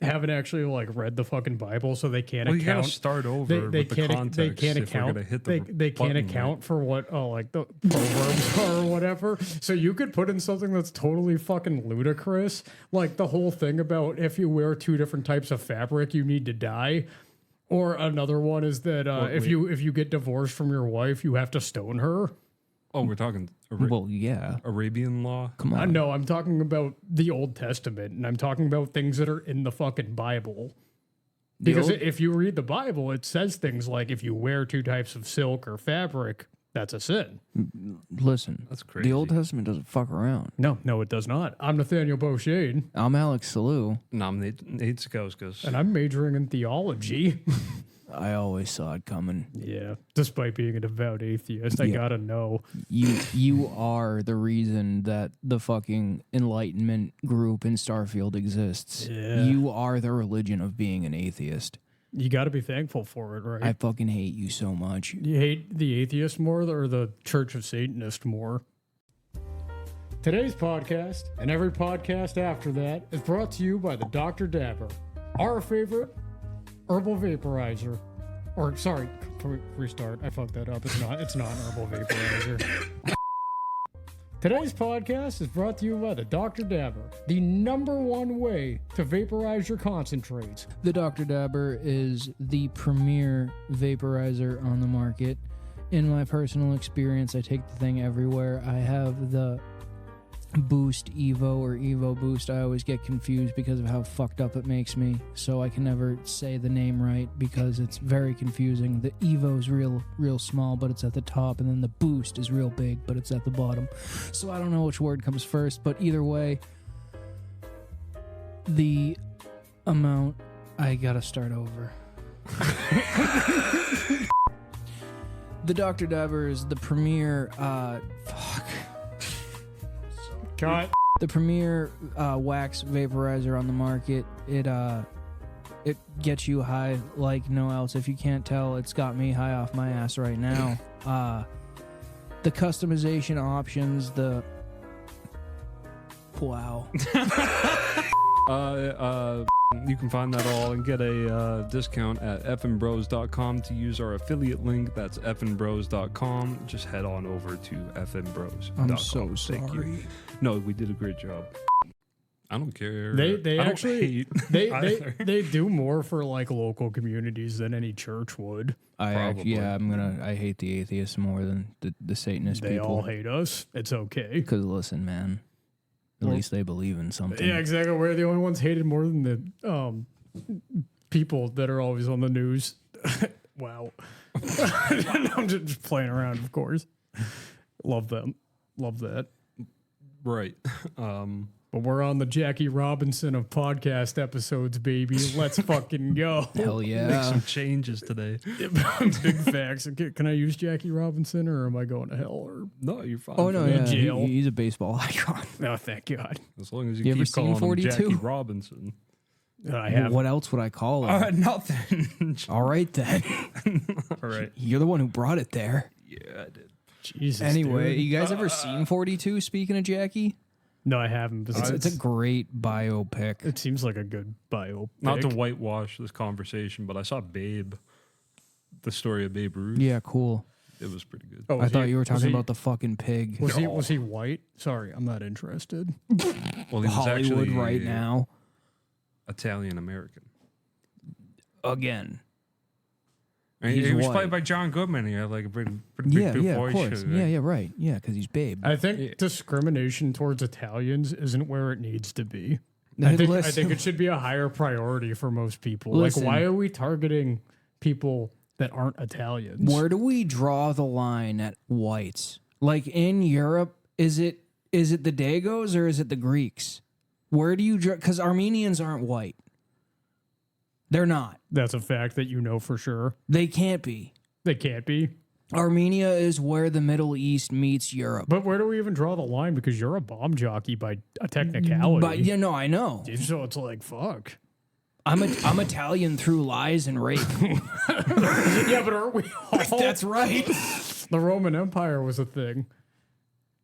haven't actually like read the fucking Bible, so they can't Well, you gotta account. start over They with the can't. context. They can't if we're account. gonna hit the They can't button, account for what like the proverbs are or whatever. So you could put in something that's totally fucking ludicrous, like the whole thing about if you wear two different types of fabric, you need to die. Or another one is that if you get divorced from your wife, you have to stone her. Oh, we're talking Well, yeah. Arabian law. Come on. No, I'm talking about the Old Testament, and I'm talking about things that are in the fucking Bible. Because if you read the Bible, it says things like if you wear two types of silk or fabric, that's a sin. Listen, That's crazy. the Old Testament doesn't fuck around. No, it does not. I'm Nathaniel Beauchene, I'm Alex Salou. Nate Skauskas. and I'm majoring in theology. I always saw it coming. Yeah, despite being a devout atheist, I gotta know. You are the reason that the fucking Enlightenment group in Starfield exists. Yeah. You are the religion of being an atheist. You gotta be thankful for it, right? I fucking hate you so much. You hate the atheist more or the Church of Satanist more? Today's podcast, and every podcast after that, is brought to you by the Dr. Dabber, our favorite herbal vaporizer. Or, sorry, can we restart? I fucked that up. It's not an herbal vaporizer. Today's podcast is brought to you by the Dr. Dabber, the #1 way to vaporize your concentrates. The Dr. Dabber is the premier vaporizer on the market. In my personal experience, I take the thing everywhere. I have the Boost Evo or Evo Boost. I always get confused because of how fucked up it makes me, so I can never say the name right because it's very confusing. The Evo's real small, but it's at the top, and then the Boost is real big, but it's at the bottom. So I don't know which word comes first, but either way, the amount... I gotta start over. The Dr. Dabber is the premier... Cut. The premier wax vaporizer on the market. It gets you high like no else. If you can't tell, it's got me high off my ass right now. The customization options, wow. You can find that all and get a discount at fnbros.com to use our affiliate link. That's fnbros.com. Just head on over to fnbros.com. I'm so Thank sorry. you. No, we did a great job. I don't care. They I don't actually hate they they do more for like local communities than any church would. I hate the atheists more than the Satanist They people. all hate us. It's okay. Because listen, man, at least they believe in something. Yeah, exactly. We're the only ones hated more than the people that are always on the news. Wow. I'm just playing around, of course. Love them. Love that. Right. But we're on the Jackie Robinson of podcast episodes, baby. Let's fucking go. Hell Make yeah. some changes today. Big facts. Can I use Jackie Robinson or am I going to hell? Or No, you're fine. Oh, no, for yeah. that. jail. He's a baseball icon. no, thank God. As long as you, You ever keep seen calling 42? him Jackie Robinson. I have. What else would I call him? Nothing. All right, then. All right. You're the one who brought it there. Yeah, I did. Jesus. Anyway, dude. you guys ever seen 42, speaking of Jackie? No, I haven't. But It's a great biopic. it seems like a good bio. Not to whitewash this conversation, but I saw Babe, the story of Babe Ruth. Yeah, cool. It was pretty good. Oh, I thought you were talking about the fucking pig. Was he white? Sorry, I'm not interested. Well, he was Hollywood actually right now. Italian American. Again. And He's he was white. played by John Goodman. He had like a pretty big Yeah, voice. of course. Yeah, right. Yeah, because he's Babe. I think discrimination towards Italians isn't where it needs to be. Now, I think listen. it should be a higher priority for most people. Listen. Like, why are we targeting people that aren't Italians? Where do we draw the line at whites? Like in Europe, is it the Dagos or is it the Greeks? Where do you draw? Because Armenians aren't white. They're not. That's a fact that you know for sure. They can't be. They can't be. Armenia is where the Middle East meets Europe. But where do we even draw the line? Because you're a bomb jockey by a technicality. But you know, I know. So it's like, fuck. I'm Italian through lies and rape. Yeah, but aren't we all? That's right. The Roman Empire was a thing.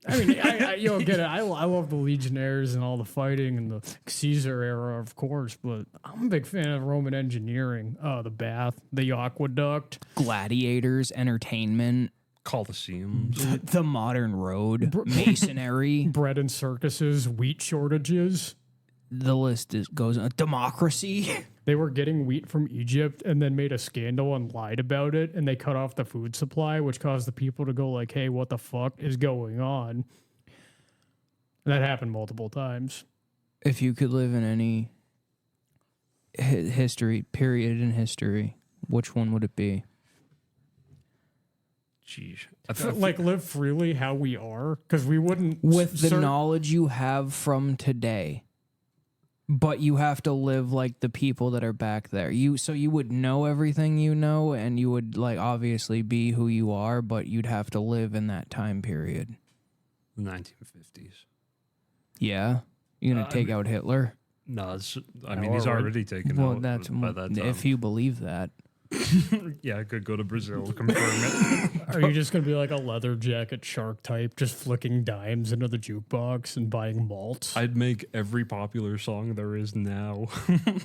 I mean, you'll get it. I love the Legionnaires and all the fighting and the Caesar era, of course, but I'm a big fan of Roman engineering. The bath, the aqueduct, Gladiators, entertainment, Colosseums. the modern road, masonry. bread and circuses, wheat shortages. The list goes on. Democracy. They were getting wheat from Egypt and then made a scandal and lied about it, and they cut off the food supply, which caused the people to go like, hey, what the fuck is going on? And that happened multiple times. If you could live in any period in history, which one would it be? Jeez. Like, live freely how we are, because we wouldn't... With the knowledge you have from today. But you have to live like the people that are back there. So you would know everything you know, and you would like obviously be who you are, but you'd have to live in that time period. The 1950s. Yeah, you're gonna take out Hitler. No, I mean he's already taken out. That's by that time. if you believe that. Yeah, I could go to Brazil to confirm it. Are you just going to be like a leather jacket shark type, just flicking dimes into the jukebox and buying malts? I'd make every popular song there is now,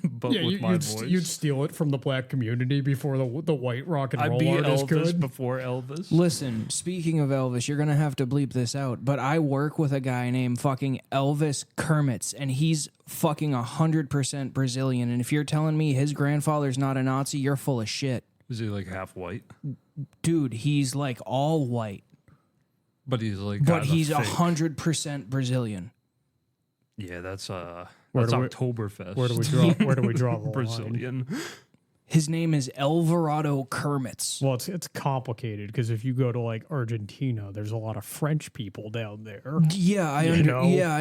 but yeah, with my voice. You'd steal it from the black community before the white rock and I'd roll be artist Elvis could. before Elvis. Listen, speaking of Elvis, you're gonna have to bleep this out, but I work with a guy named fucking Elvis Kermitz, and he's fucking 100% Brazilian. And if you're telling me his grandfather's not a Nazi, you're full of shit. Is he like half white? Dude, he's like all white. But he's like, But he's fake. 100% Brazilian. Yeah, that's Where Oktoberfest. Where do we draw the line? Brazilian? His name is Alvarado Kermitz. Well, it's complicated because if you go to like Argentina, there's a lot of French people down there. Yeah, I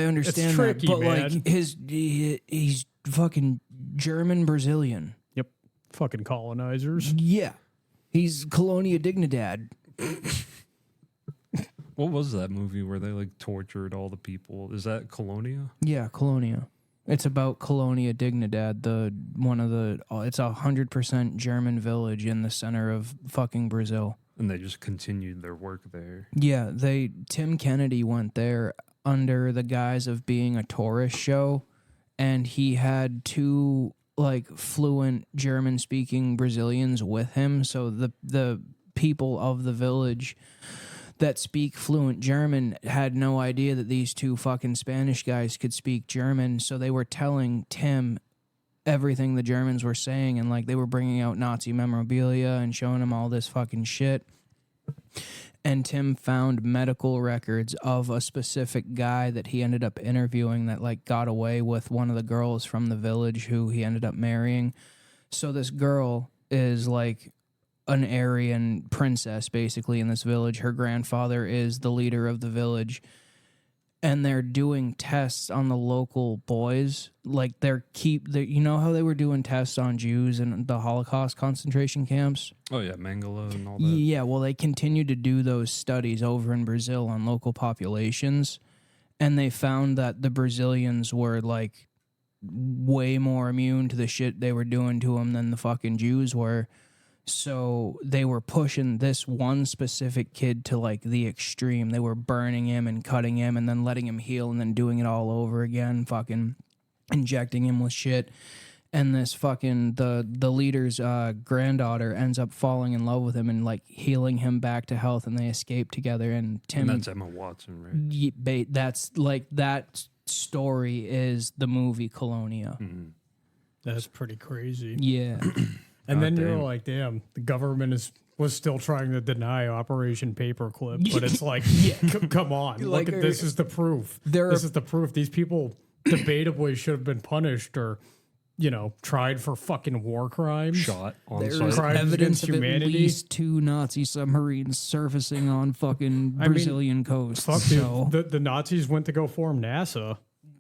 understand it's tricky, that. But man. like he's fucking German Brazilian. Yep, fucking colonizers. Yeah, he's Colonia Dignidad. What was that movie where they like tortured all the people? Is that Colonia? Yeah, Colonia. It's about Colonia Dignidad, it's 100% German village in the center of fucking Brazil. And they just continued their work there. Yeah, Tim Kennedy went there under the guise of being a tourist show, and he had two like fluent German-speaking Brazilians with him, so the people of the village that speak fluent German had no idea that these two fucking Spanish guys could speak German, so they were telling Tim everything the Germans were saying, and like they were bringing out Nazi memorabilia and showing him all this fucking shit. And Tim found medical records of a specific guy that he ended up interviewing that like got away with one of the girls from the village who he ended up marrying. So this girl is like an Aryan princess basically in this village. Her grandfather is the leader of the village, and they're doing tests on the local boys. Like you know how they were doing tests on Jews in the Holocaust concentration camps? Oh yeah, Mangala and all that. Yeah, well they continue to do those studies over in Brazil on local populations, and they found that the Brazilians were like way more immune to the shit they were doing to them than the fucking Jews were. So they were pushing this one specific kid to like the extreme. They were burning him and cutting him and then letting him heal and then doing it all over again, fucking injecting him with shit. And this fucking the leader's granddaughter ends up falling in love with him and like healing him back to health, and they escape together. And Tim, and that's Emma Watson, right? That's like that story is the movie Colonia. Mm-hmm. That's pretty crazy. Yeah. And then you're damn. like, damn, the government was still trying to deny Operation Paperclip, but it's like, come on, Like, look at this is the proof. This is the proof. These people debatably should have been punished or, tried for fucking war crimes. Shot on There's site. Crimes evidence against of at humanity. least 2 Nazi submarines surfacing on fucking Brazilian coast. Fuck, So dude, the Nazis went to go form NASA.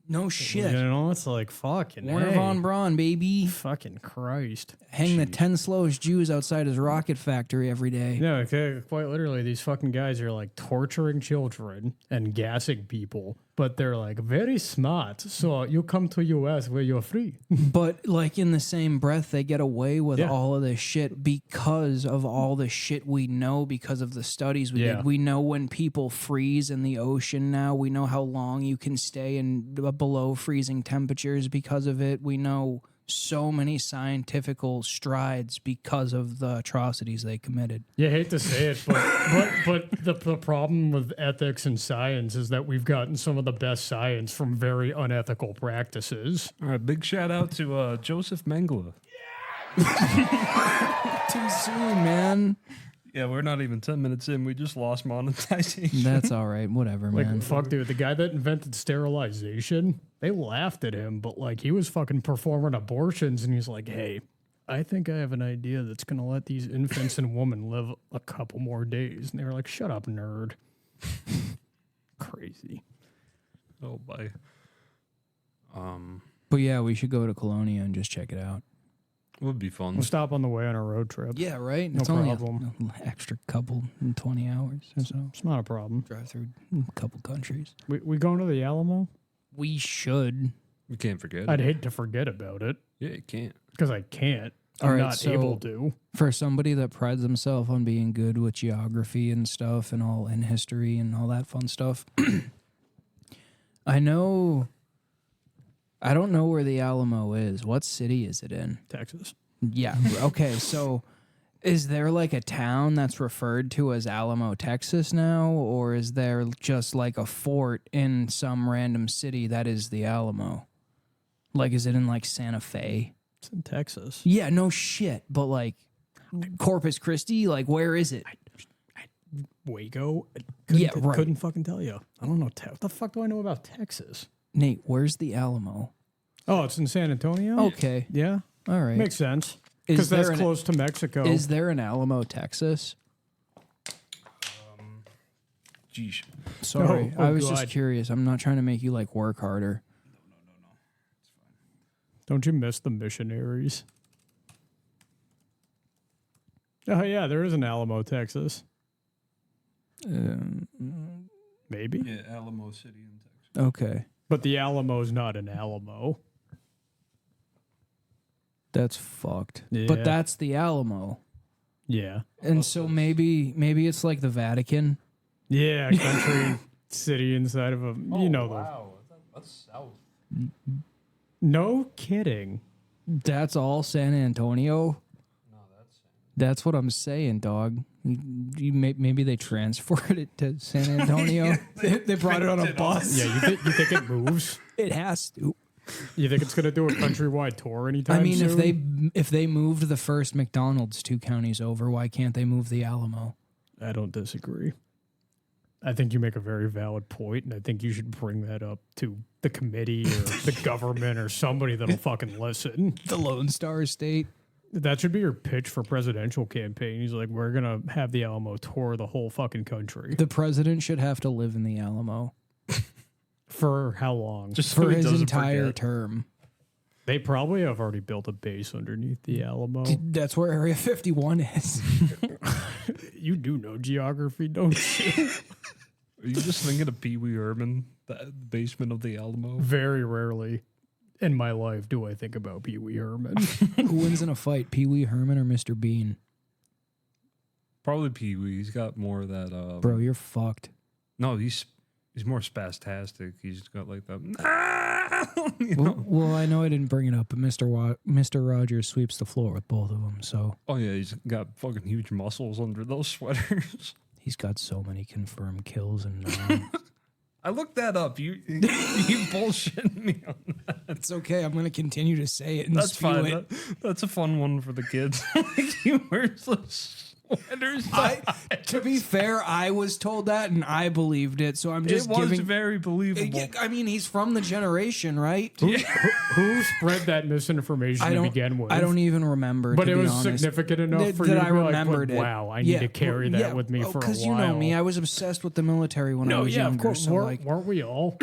no shit. It's like fucking Werner hey, von Braun, baby. fucking Christ. Hang the 10 slowest Jews outside his rocket factory every day. No, quite literally, these fucking guys are like torturing children and gassing people but they're like very smart. So you come to US where you're free. But like in the same breath, they get away with Yeah. all of this shit because of all the shit we know, because of the studies we Yeah. did. We know when people freeze in the ocean now. We know how long you can stay in below freezing temperatures because of it. We know so many scientific strides because of the atrocities they committed. You hate to say it, but the problem with ethics and science is that we've gotten some of the best science from very unethical practices. All right, big shout out to Joseph Mengele. Too soon, man. Yeah, we're not even 10 minutes in. We just lost monetization. That's all right. Whatever, Like, man. fuck, dude, the guy that invented sterilization, they laughed at him, but like he was fucking performing abortions, and he's like, hey, I think I have an idea that's going to let these infants and women live a couple more days. And they were like, shut up, nerd. Crazy. Oh, bye. But yeah, we should go to Colonia and just check it out. Would be fun. We'll stop on the way on a road trip. Yeah, right? No It's only problem. an extra couple in 20 hours or so. It's not a problem. Drive through a couple countries. We going to the Alamo? We should. We can't forget I'd it. hate to forget about it Yeah, you can't. because I can't. All I'm right, not so- able to. For somebody that prides himself on being good with geography and stuff and all and history and all that fun stuff, I don't know where the Alamo is. What city is it in? Texas. Yeah. Okay. So is there like a town that's referred to as Alamo, Texas now? Or is there just like a fort in some random city that is the Alamo? Like, is it in like Santa Fe? It's in Texas. Yeah, no shit. But like Corpus Christi, like where is it? Waco? Yeah, right. Couldn't fucking tell you. I don't know. What the fuck do I know about Texas? Nate, where's the Alamo? Oh, it's in San Antonio? Okay. Yeah. All right. Makes sense. Is Because that's there an- close to Mexico. Is there an Alamo, Texas? Geesh. Sorry. Oh, I was God. just curious. I'm not trying to make you like work harder. Don't you miss the missionaries? Oh, yeah, there is an Alamo, Texas. Maybe. Yeah, Alamo City in Texas. Okay. But the Alamo's not an Alamo. That's fucked. Yeah. But that's the Alamo. Yeah. And so maybe it's like the Vatican. Yeah, country, city inside of a, you know, Wow, that's south. no kidding. That's all San Antonio. That's what I'm saying, dog. Maybe they transferred it to San Antonio. They brought it on a bus. Yeah, you think it moves? It has to. You think it's going to do a countrywide tour anytime I mean, soon? if they moved the first McDonald's 2 counties over, why can't they move the Alamo? I don't disagree. I think you make a very valid point, and I think you should bring that up to the committee or the government or somebody that'll fucking listen. The Lone Star State. That should be your pitch for presidential campaign. He's like, we're going to have the Alamo tour the whole fucking country. The president should have to live in the Alamo For how long? Just so for he his doesn't entire forget. term. They probably have already built a base underneath the Alamo. That's where Area 51 is. You do know geography, don't you? Are you just thinking of Pee Wee Herman, the basement of the Alamo? Very rarely in my life do I think about Pee Wee Herman. Who wins in a fight, Pee Wee Herman or Mr. Bean? Probably Pee Wee. He's got more of that. Bro, you're fucked. No, he's more spastastic. He's got like that. You know? Well, I know I didn't bring it up, but Mr. Rogers sweeps the floor with both of them, so Oh yeah, he's got fucking huge muscles under those sweaters. he's got so many confirmed kills and I looked that up. You bullshitting me on that. it's okay. I'm going to continue to say it and That's spew fine. it. That's a fun one for the kids. Like, he wears those sweaters. To be fair, I was told that and I believed it, so I'm just it was giving. very believable. Yeah, I mean, he's from the generation, right? Who spread that misinformation to begin with? I don't even remember. But to it be was honest. significant enough that, for that you to I be remembered like, it. wow, I need to carry that with me for a while. Because you know me, I was obsessed with the military when I was yeah, younger. of course. So Weren't we all?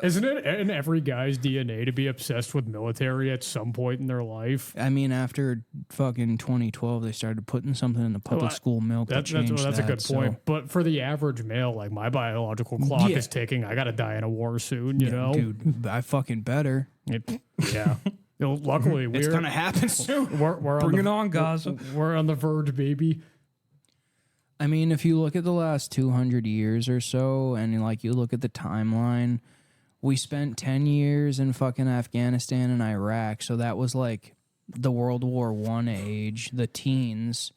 Isn't it in every guy's DNA to be obsessed with military at some point in their life? I mean, after fucking 2012, they started putting something in the public public school milk to change that's a good point. So. But for the average male, like my biological clock is ticking. I got to die in a war soon, you know? Dude, I fucking better. Yeah. Luckily, It's going to happen soon. Bring it on, Gaza. We're on the verge, baby. I mean, if you look at the last 200 years or so, and like you look at the timeline, we spent 10 years in fucking Afghanistan and Iraq. So that was like the World War I age, the teens.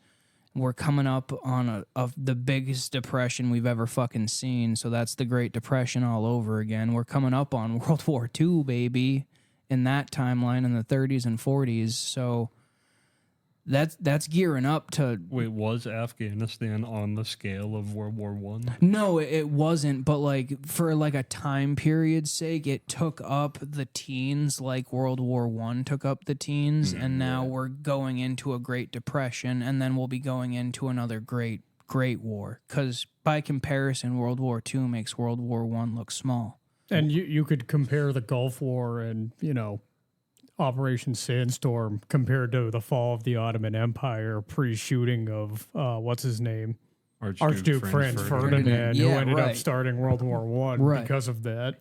We're coming up on the biggest depression we've ever fucking seen. So that's the Great Depression all over again. We're coming up on World War II, baby, in that timeline in the 30s and 40s. So that's gearing up to. Wait, was Afghanistan on the scale of World War One? No, it wasn't. But like for like a time period's sake, it took up the teens, like World War One took up the teens, and now we're going into a Great Depression, and then we'll be going into another Great War. Because by comparison, World War II makes World War One look small. And you could compare the Gulf War and, Operation Sandstorm compared to the fall of the Ottoman Empire pre-shooting of, what's his name? Archduke Franz Ferdinand, who ended up starting World War One because of that.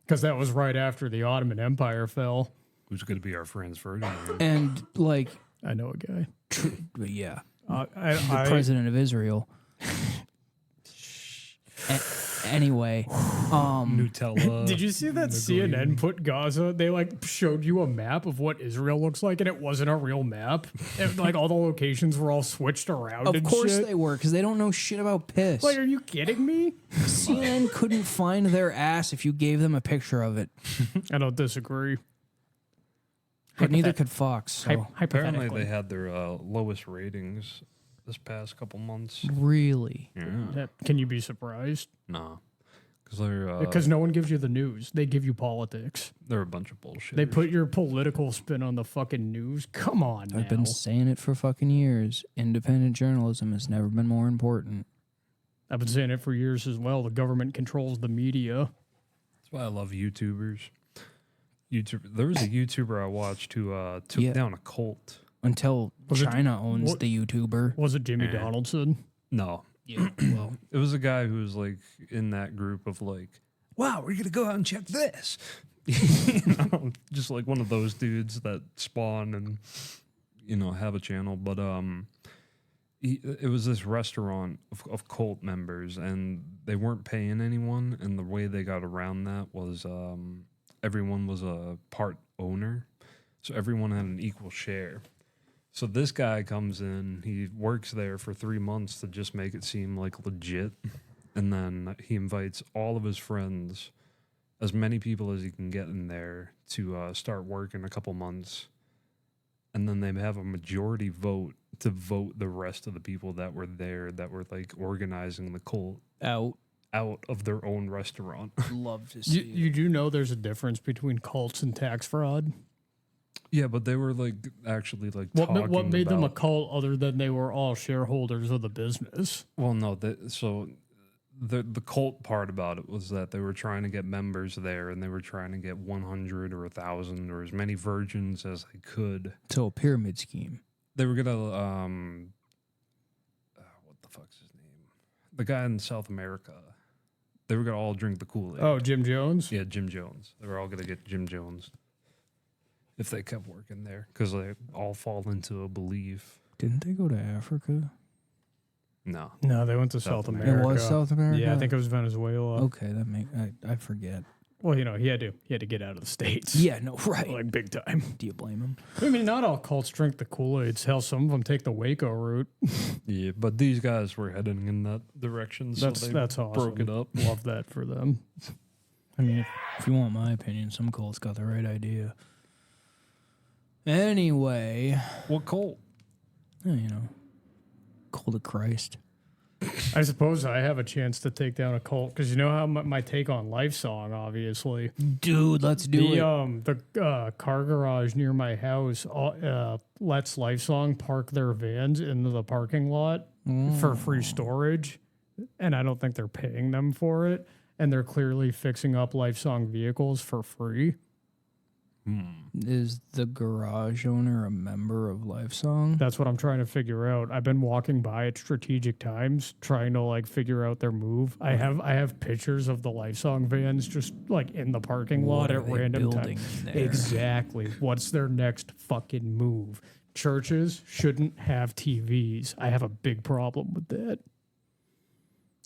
Because that was right after the Ottoman Empire fell. Who's going to be our Franz Ferdinand? And like... I know a guy. Yeah. The president of Israel. Anyway, Nutella. Did you see that CNN put Gaza? They like showed you a map of what Israel looks like, and it wasn't a real map. Like all the locations were all switched around. Of course shit. They were, because they don't know shit about piss. Like, are you kidding me? CNN couldn't find their ass if you gave them a picture of it. I don't disagree. But neither could Fox. So. Apparently, they had their lowest ratings this past couple months. Really? Yeah. Can you be surprised? No. Because because no one gives you the news. They give you politics. They're a bunch of bullshit. They put your political spin on the fucking news. Come on, I've been saying it for fucking years. Independent journalism has never been more important. I've been saying it for years as well. The government controls the media. That's why I love YouTubers. There was a YouTuber I watched who took down a cult. Until China owns the YouTuber. Was it Jimmy Donaldson? No. Yeah, well. It was a guy who was like in that group of like, wow, we're going to go out and check this. Just like one of those dudes that spawn and, have a channel. But it was this restaurant of cult members, and they weren't paying anyone. And the way they got around that was everyone was a part owner. So everyone had an equal share. So this guy comes in, he works there for 3 months to just make it seem like legit. And then he invites all of his friends, as many people as he can get in there, to start work in a couple months. And then they have a majority vote to vote the rest of the people that were there that were like organizing the cult out of their own restaurant. Love to see you do know there's a difference between cults and tax fraud? Yeah, but they were like actually like talking what made them a about, cult other than they were all shareholders of the business? Well, no, the cult part about it was that they were trying to get members there, and they were trying to get 100 or 1,000 or as many virgins as they could. So a pyramid scheme. They were gonna what the fuck's his name? The guy in South America. They were gonna all drink the Kool-Aid. Oh, Jim Jones? Yeah, Jim Jones. They were all gonna get Jim Jones if they kept working there, because they all fall into a belief. Didn't they go to Africa? No, they went to South America. It was South America? Yeah, I think it was Venezuela. Okay, I forget. Well, he had to get out of the States. Yeah, no, right. Like big time. Do you blame him? I mean, not all cults drink the Kool-Aid. Hell, some of them take the Waco route. yeah, but these guys were heading in that direction, so that's awesome. Broke it up. Love that for them. I mean, if you want my opinion, some cults got the right idea. Anyway. What cult? Cult of Christ. I suppose I have a chance to take down a cult, because you know how my take on Life Song, obviously. Dude, let's do it. The car garage near my house lets Life Song park their vans into the parking lot for free storage, and I don't think they're paying them for it, and they're clearly fixing up Life Song vehicles for free. Is the garage owner a member of Lifesong? That's what I'm trying to figure out. I've been walking by at strategic times trying to like figure out their move. I have pictures of the Lifesong vans just like in the parking lot What are at they random building times. in there? Exactly. What's their next fucking move? Churches shouldn't have TVs. I have a big problem with that.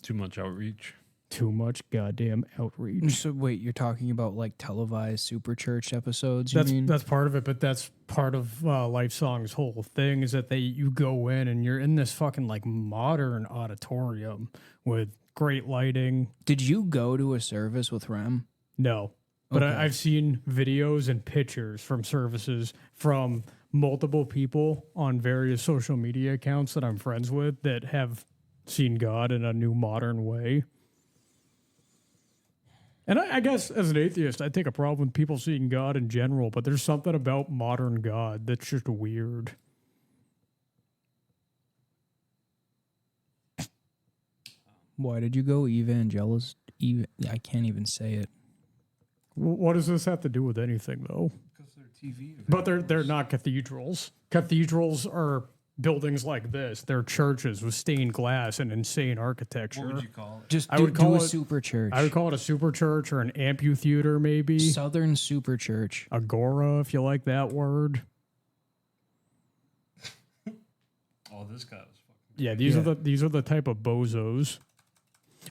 Too much outreach. Too much goddamn outreach. So wait, you're talking about like televised super church episodes? You mean? That's part of it, but that's part of Lifesong's whole thing is that you go in and you're in this fucking like modern auditorium with great lighting. Did you go to a service with Rem? No, but Okay. I've seen videos and pictures from services from multiple people on various social media accounts that I'm friends with that have seen God in a new modern way. And I guess as an atheist, I take a problem with people seeing God in general, but there's something about modern God that's just weird. Why did you go evangelist? I can't even say it. What does this have to do with anything, though? Because they're TV. But they're not cathedrals. Cathedrals are buildings like this. They're churches with stained glass and insane architecture. What would you call it? Just I do, would call do a it- super church. I would call it a super church or an amphitheater, maybe. Southern super church. Agora, if you like that word. Oh, this guy was fucking. Yeah, these are the type of bozos.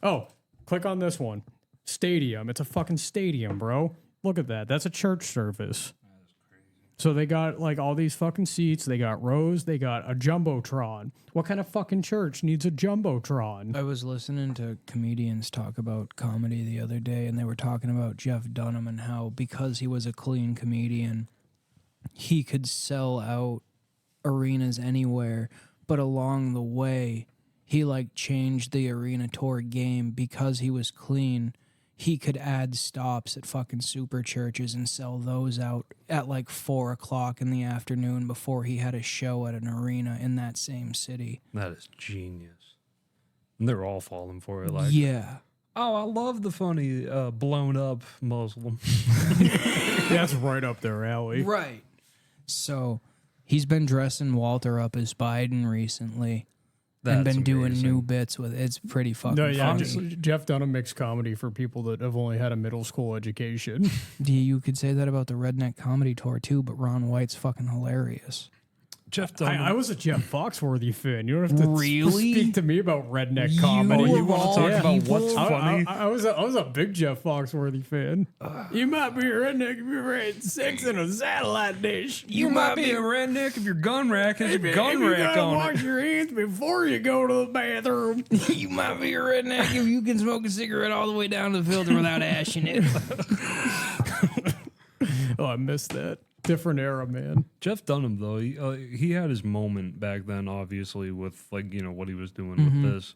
Oh, click on this one. Stadium. It's a fucking stadium, bro. Look at that. That's a church service. That is crazy. So they got like all these fucking seats. They got rows. They got a jumbotron. What kind of fucking church needs a jumbotron? I was listening to comedians talk about comedy the other day, and they were talking about Jeff Dunham and how because he was a clean comedian, he could sell out arenas anywhere. But along the way, he like changed the arena tour game because he was clean. He could add stops at fucking super churches and sell those out at like 4 o'clock in the afternoon before he had a show at an arena in that same city. That is genius. And they're all falling for it. Like, Yeah. oh, I love the funny blown up Muslim. That's right up their alley. Right. So he's been dressing Walter up as Biden recently and That's been doing amazing. new bits with it. It's pretty fucking No, yeah, funny. Jeff Dunham makes comedy for people that have only had a middle school education. You could say that about the Redneck Comedy Tour too, but Ron White's fucking hilarious. Jeff Dunham. I was a Jeff Foxworthy fan. You don't have to Really? speak to me about redneck You comedy. of you want all to talk about people- what's I, funny? I was a big Jeff Foxworthy fan. You might be a redneck if you're raising sex in a satellite dish. you might be a redneck if your gun rack has a gun you rack gotta on wash it. your hands before you go to the bathroom. You might be a redneck if you can smoke a cigarette all the way down to the filter without ash in it. Oh, I missed that. Different era, man. Jeff Dunham, though, he had his moment back then, obviously, with like what he was doing Mm-hmm. with this.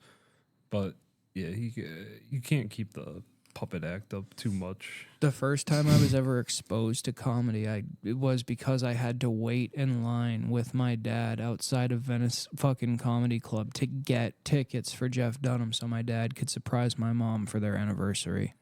But yeah, you can't keep the puppet act up too much. The first time I was ever exposed to comedy, it was because I had to wait in line with my dad outside of Venice fucking Comedy Club to get tickets for Jeff Dunham so my dad could surprise my mom for their anniversary.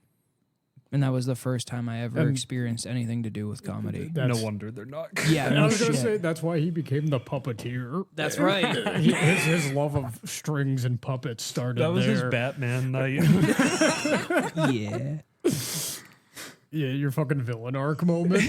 And that was the first time I ever And- experienced anything to do with comedy. No wonder they're not. Yeah, And I no was gonna shit. say that's why he became the puppeteer. That's right. His love of strings and puppets started That was there. his Batman night. Yeah. Yeah, your fucking villain arc moment.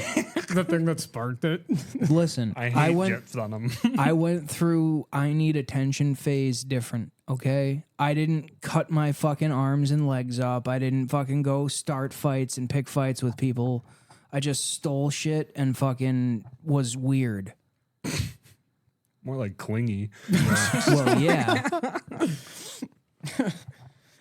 The thing that sparked it. Listen, I hate went Jeff Dunham. I went through I need attention phase different, okay? I didn't cut my fucking arms and legs up. I didn't fucking go start fights and pick fights with people. I just stole shit and fucking was weird. More like clingy. Well, yeah.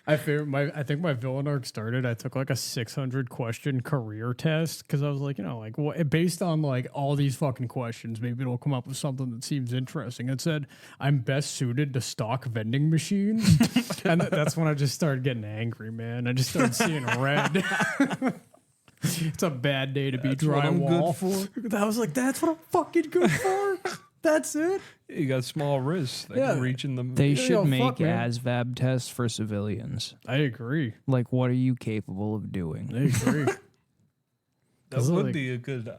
I think my villain arc started. I took like a 600 question career test because I was like, what, based on like all these fucking questions, maybe it'll come up with something that seems interesting. It said I'm best suited to stock vending machines, and that's when I just started getting angry, man. I just started seeing red. It's a bad day to be That's what I'm drywall. good I was like, that's what I'm fucking good for. That's it. You got small wrists. They Yeah. can reach in the. They should yo, make fuck, man. ASVAB tests for civilians. I agree. Like, what are you capable of doing? I agree. that Those are would like- be a good.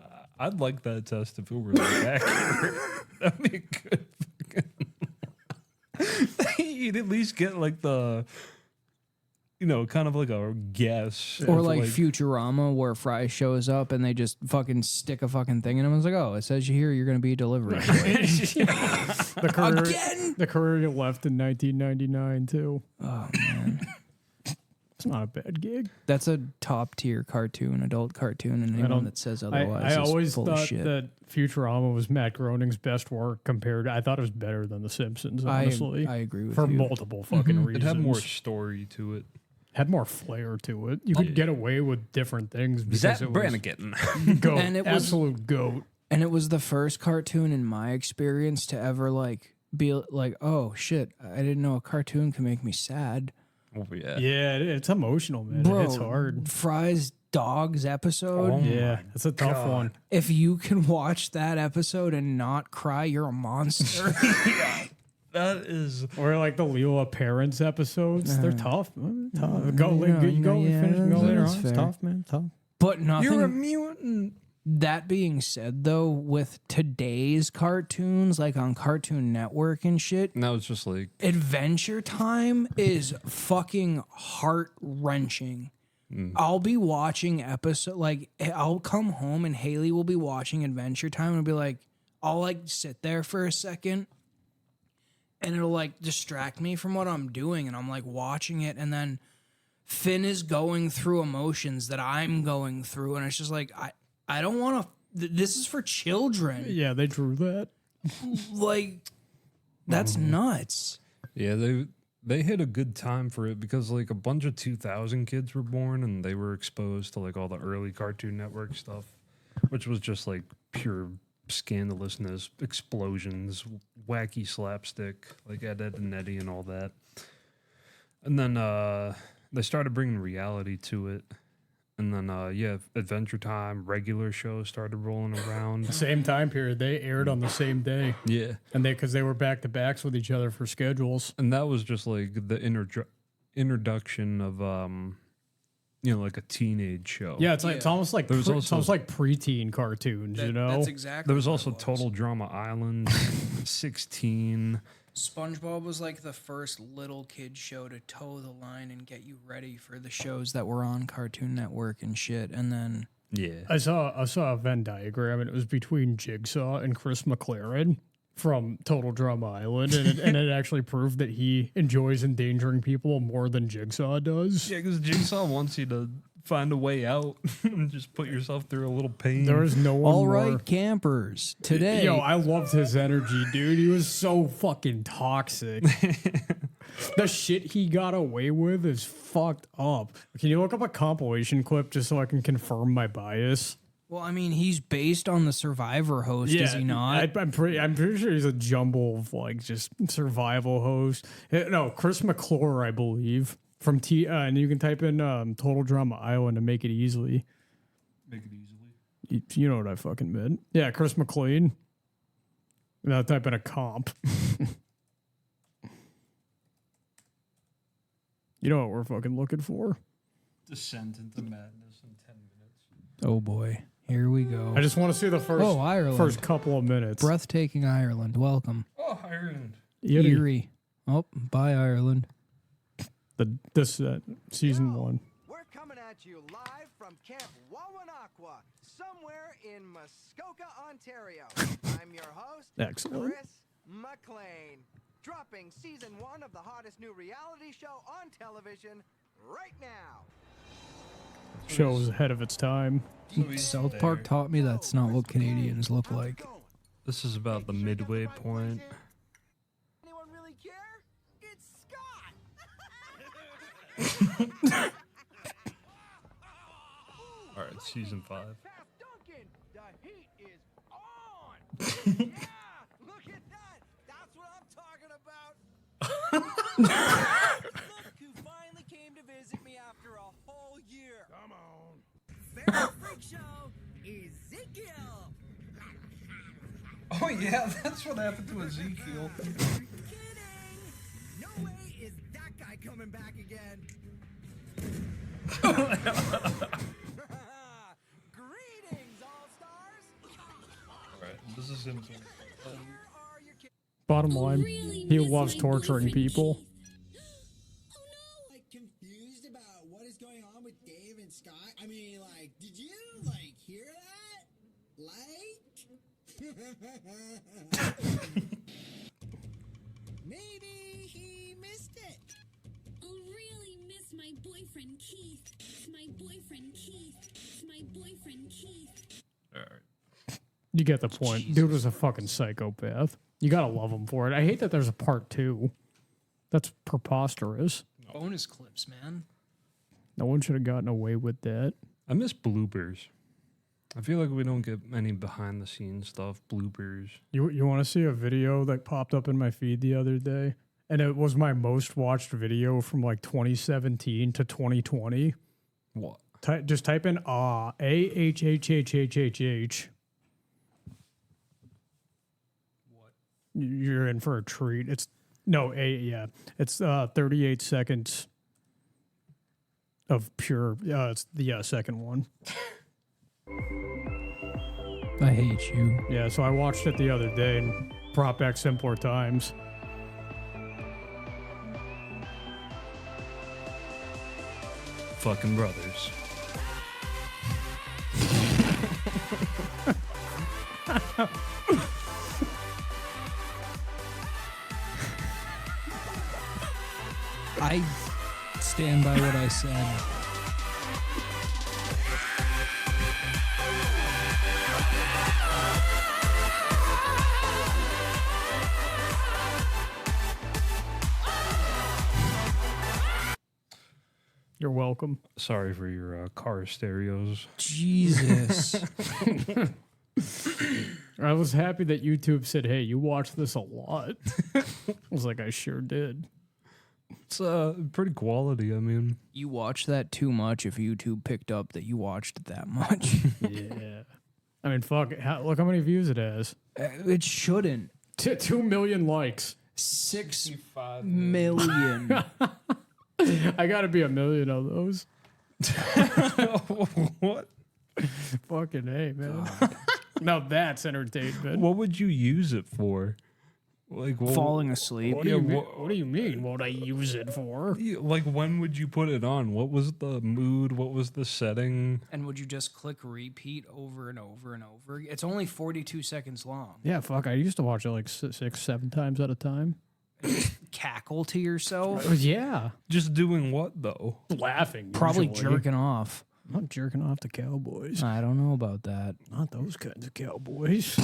I'd like that test if it were like accurate. That'd be good. You'd at least get like the, kind of like a guess. Or like Futurama, where Fry shows up and they just fucking stick a fucking thing in him. I was like, oh, it says you here you're going to be a delivery boy. The career you left in 1999 too. Oh man, it's not a bad gig. that's a top tier cartoon, adult cartoon, and anyone that says otherwise I is always full thought of shit. that Futurama was Matt Groening's best work compared. I thought it was better than The Simpsons. Honestly, I agree with for you. multiple fucking it reasons. had more story to it. Had more flair to it. You could get away with different things because Zach it was Brannigan. goat, And it was- absolute goat. And it was the first cartoon in my experience to ever like be like, oh shit, I didn't know a cartoon could make me sad. Oh, yeah. Yeah, it's emotional, man. Bro, It's hard. Fry's dogs episode. Oh, Yeah, my it's a tough God. one. If you can watch that episode and not cry, you're a monster. That is. Or like the Leela Parents episodes. They're tough. Tough. Go, Yeah, you go, yeah, finish, go later that's on. It's fair. tough, man. Tough. But nothing. You're a mutant. That being said, though, with today's cartoons, like on Cartoon Network and shit, Now it's just like. Adventure Time is fucking heart wrenching. I'll be watching I'll come home and Haley will be watching Adventure Time and I'll be like, I'll like sit there for a second and it'll like distract me from what I'm doing and I'm like watching it and then Finn is going through emotions that I'm going through and it's just like, I don't want to, this is for children. Yeah, they drew that. Like, that's nuts. Yeah, they hit a good time for it because like a bunch of 2000 kids were born and they were exposed to like all the early Cartoon Network stuff, which was just like pure scandalousness, explosions, wacky slapstick, like Ed, Ed and Eddie and all that. And then they started bringing reality to it. And then, Adventure Time, regular shows started rolling around. Same time period. They aired on the same day. Yeah. And because they were back to backs with each other for schedules. And that was just like the introduction of, like a teenage show. Yeah, it's almost like There was it's also- almost like preteen cartoons, you know? That's exactly There was what also it Total Drama Island, 16. SpongeBob was like the first little kid show to toe the line and get you ready for the shows that were on Cartoon Network and shit. And then Yeah. I saw a Venn diagram, and it was between Jigsaw and Chris McLaren from Total Drama Island, and it actually proved that he enjoys endangering people more than Jigsaw does. Yeah, because Jigsaw wants you to find a way out and just put yourself through a little pain. There was no one all more. right, campers, today. Yo, I loved his energy, dude. He was so fucking toxic. The shit he got away with is fucked up. Can you look up a compilation clip just so I can confirm my bias? Well, I mean, he's based on the Survivor host, is he not? I'm pretty sure he's a jumble of like just survival host. No, Chris McClure, I believe. From and you can type in Total Drama Island to make it easily. Make it easily. You know what I fucking meant. Yeah, Chris McLean. Now type in a comp. You know what we're fucking looking for? Descent into madness in 10 minutes. Oh boy, here we go. I just want to see the Ireland. first couple of minutes. Breathtaking Ireland, welcome. Oh, Ireland. Eerie. Oh, bye Ireland. This season one. We're coming at you live from Camp Wawanakwa, somewhere in Muskoka, Ontario. I'm your host, Excellent. Chris McLean, dropping season 1 of the hottest new reality show on television right now. Show was ahead of its time. South Park taught me that's not what Canadians look like. This is about the midway point. Anyone really care? It's Scott. All right, season 5. Pass Duncan, the heat is on. Yeah, look at that. That's what I'm talking about. Look who finally came to visit me after a whole year. Come on. Favorite freak show, Ezekiel. Oh, yeah, that's what happened to Ezekiel. Kidding. No way is that guy coming back again. Greetings, all-stars. the Simpsons. Bottom line, Really he miss loves my torturing boyfriend, people. Keith. Like confused about what is going on with Dave and Scott. I mean, like, did you like hear that? Like, maybe he missed it. I'll really miss my boyfriend Keith. My boyfriend Keith. My boyfriend Keith. All right. You get the point. Dude was a fucking psychopath. You gotta love him for it. I hate that there's a part 2. That's preposterous. Bonus clips, man. No one should have gotten away with that. I miss bloopers. I feel like we don't get any behind the scenes stuff. Bloopers. You want to see a video that popped up in my feed the other day? And it was my most watched video from like 2017 to 2020. What? Just type in AHHHHHH. What? You're in for a treat. It's 38 seconds of pure. It's the second one. I hate you. Yeah, so I watched it the other day and brought back simpler times. Fucking brothers. I stand by what I said. You're welcome. Sorry for your car stereos. Jesus. I was happy that YouTube said, "Hey, you watch this a lot." I was like, "I sure did." It's pretty quality. I mean, You watch that too much if YouTube picked up that you watched it that much. Yeah. I mean, fuck. Look how many views it has. It shouldn't. 2 million likes. 6 million. I gotta be 1 million of those. what? Fucking A, man. Now that's entertainment. What would you use it for? Like Falling asleep. What do you mean? What do you mean? What I use it for? Like when would you put it on? What was the mood? What was the setting? And would you just click repeat over and over and over? It's only 42 seconds long. Yeah, fuck. I used to watch it like 6, 7 times at a time. Cackle to yourself. Yeah, Just doing what though? laughing. Probably usually. jerking off. I'm not jerking off to cowboys. I don't know about that. Not those kinds of cowboys.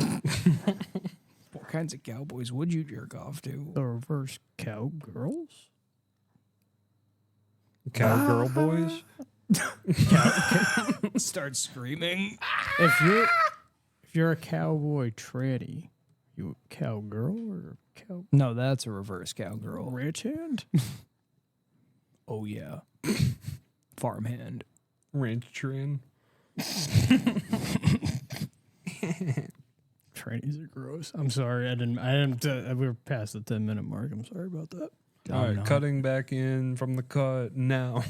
What kinds of cowboys would you jerk off to? The reverse cowgirls. Cowgirl boys? Start screaming. If you're a cowboy tranny, you a cowgirl or a cow No, that's a reverse cowgirl. ranch hand? Oh, yeah. Farmhand. Ranch train? Trannies are gross. I'm sorry. We were past the 10-minute mark. I'm sorry about that. All right, no. cutting back in from the cut now.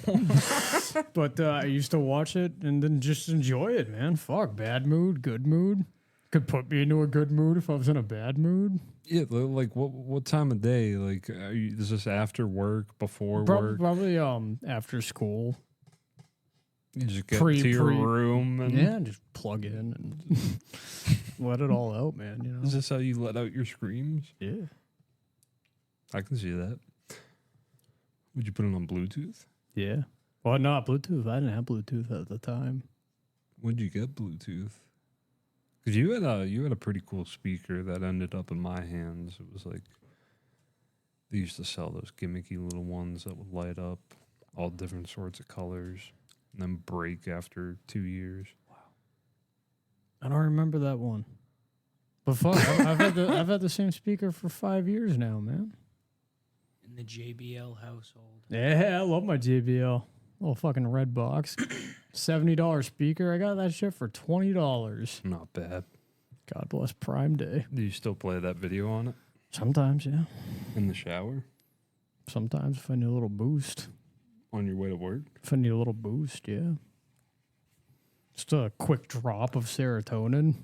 But I used to watch it and then just enjoy it, man. Fuck, bad mood, good mood. Could put me into a good mood if I was in a bad mood. Yeah, like what time of day? Like, is this after work, before work? Probably after school. You just get pre- to your pre- room and Yeah, just plug in and let it all out, man. You know. is this how you let out your screams? Yeah. I can see that. Would you put it on Bluetooth? Yeah. Well, not Bluetooth. I didn't have Bluetooth at the time. When'd you get Bluetooth? Because you had a pretty cool speaker that ended up in my hands. It was like they used to sell those gimmicky little ones that would light up all different sorts of colors and then break after 2 years. I don't remember that one. But fuck, I've had the same speaker for 5 years now, man. In the JBL household. Yeah, I love my JBL. Little fucking red box. $70 speaker. I got that shit for $20. Not bad. God bless Prime Day. Do you still play that video on it Sometimes, yeah. in the shower Sometimes if I need a little boost. on your way to work? If I need a little boost, yeah. Just a quick drop of serotonin.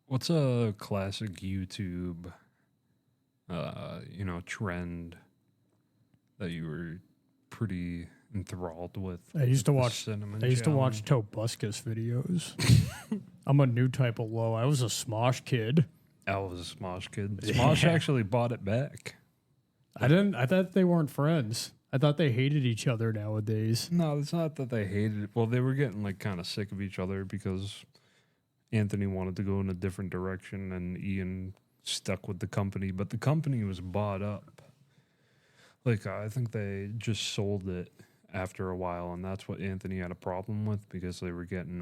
What's a classic YouTube, trend that you were pretty enthralled with? I used to The watch. cinnamon I used to watch challenge. Tobuscus videos. I'm a new type of low. I was a Smosh kid. I was a Smosh kid. Smosh actually bought it back. I didn't. I thought they weren't friends. I thought they hated each other nowadays. No, it's not that they hated it. Well, they were getting like kind of sick of each other because Anthony wanted to go in a different direction and Ian stuck with the company, but the company was bought up. Like, I think they just sold it after a while, and that's what Anthony had a problem with because they were getting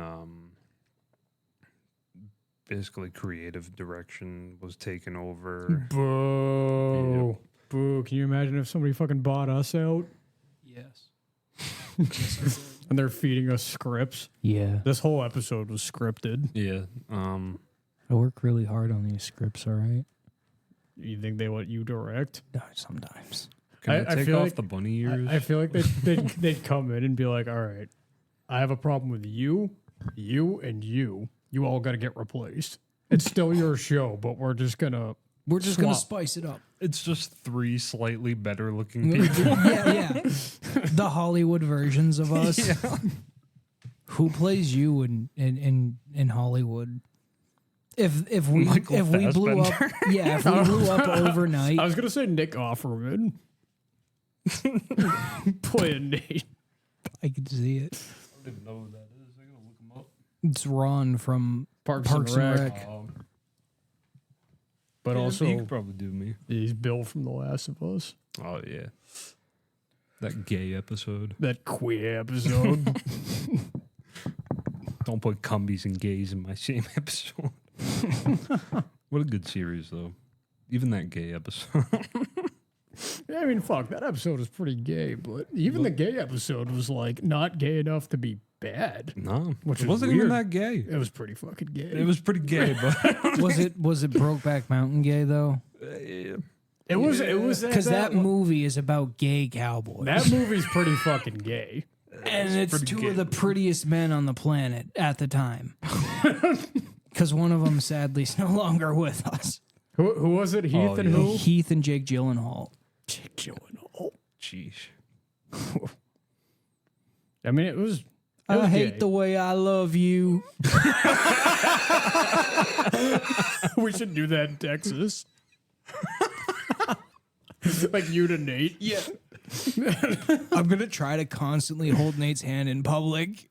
basically creative direction was taken over. Boo. Boo. Can you imagine if somebody fucking bought us out Yes. and they're feeding us scripts? Yeah. This whole episode was scripted. Yeah. I work really hard on these scripts, all right? You think they let you direct? No, sometimes. Can I take feel off like- the bunny ears? I feel like they'd come in and be like, all right, I have a problem with you, and you. You all got to get replaced. It's still your show, but we're just going to. We're just going to Swap. spice it up. It's just 3 slightly better looking people. yeah. The Hollywood versions of us. Who plays you in Hollywood? If we Michael blew up, if we blew up overnight, I was going to say Nick Offerman. Playing Nate. I could see it. I don't even know who that is. I gotta look him up. It's Ron from Parks Parks and and Rec. Rec. But Yeah, also, he could probably do me. he's Bill from The Last of Us. Oh yeah, that gay episode. That queer episode. Don't put cumbies and gays in my same episode. What a good series, though. Even that gay episode. Yeah, I mean, fuck, that episode was pretty gay, but even the gay episode was like not gay enough to be bad. No, Which it is wasn't even weird. that gay. It was pretty fucking gay. It was pretty gay, but Was it Brokeback Mountain gay though? It was Because that movie is about gay cowboys, that movie's pretty fucking gay. and it's pretty two gay. of the prettiest men on the planet at the time. Because one of them sadly is no longer with us. Who was it? Heath and yeah. who? Heath and Jake Gyllenhaal. Jake Gyllenhaal. jeez. I mean, it was. I hate the way I love you. We should do that in Texas. Like you to Nate. Yeah. I'm gonna try to constantly hold Nate's hand in public.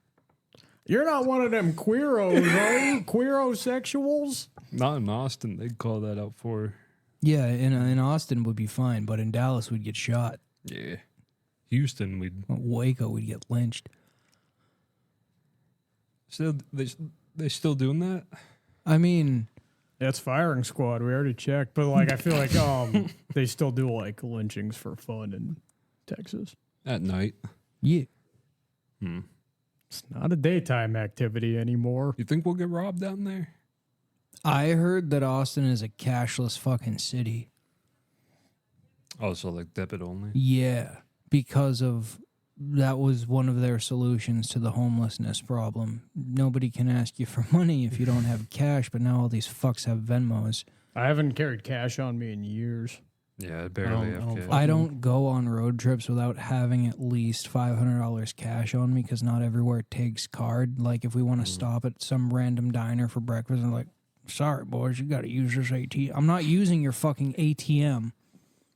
You're not one of them queeros, are you? Queerosexuals? Not in Austin. They'd call that out for. Yeah, in Austin would be fine, but in Dallas we'd get shot. Yeah. Houston, we'd Waco we'd get lynched. still they still doing that. I mean, That's firing squad. We already checked, but like I feel like they still do like lynchings for fun in Texas. At night. yeah. It's not a daytime activity anymore. You think we'll get robbed down there? I heard that Austin is a cashless fucking city. Oh, so like debit only? Yeah, because of that was one of their solutions to the homelessness problem. Nobody can ask you for money if you don't have cash, but now all these fucks have Venmos. I haven't carried cash on me in years. Yeah, I barely I have don't cash. I don't go on road trips without having at least $500 cash on me because not everywhere takes card. Like if we want to stop at some random diner for breakfast, and like, sorry boys, you got to use this ATM. I'm not using your fucking ATM.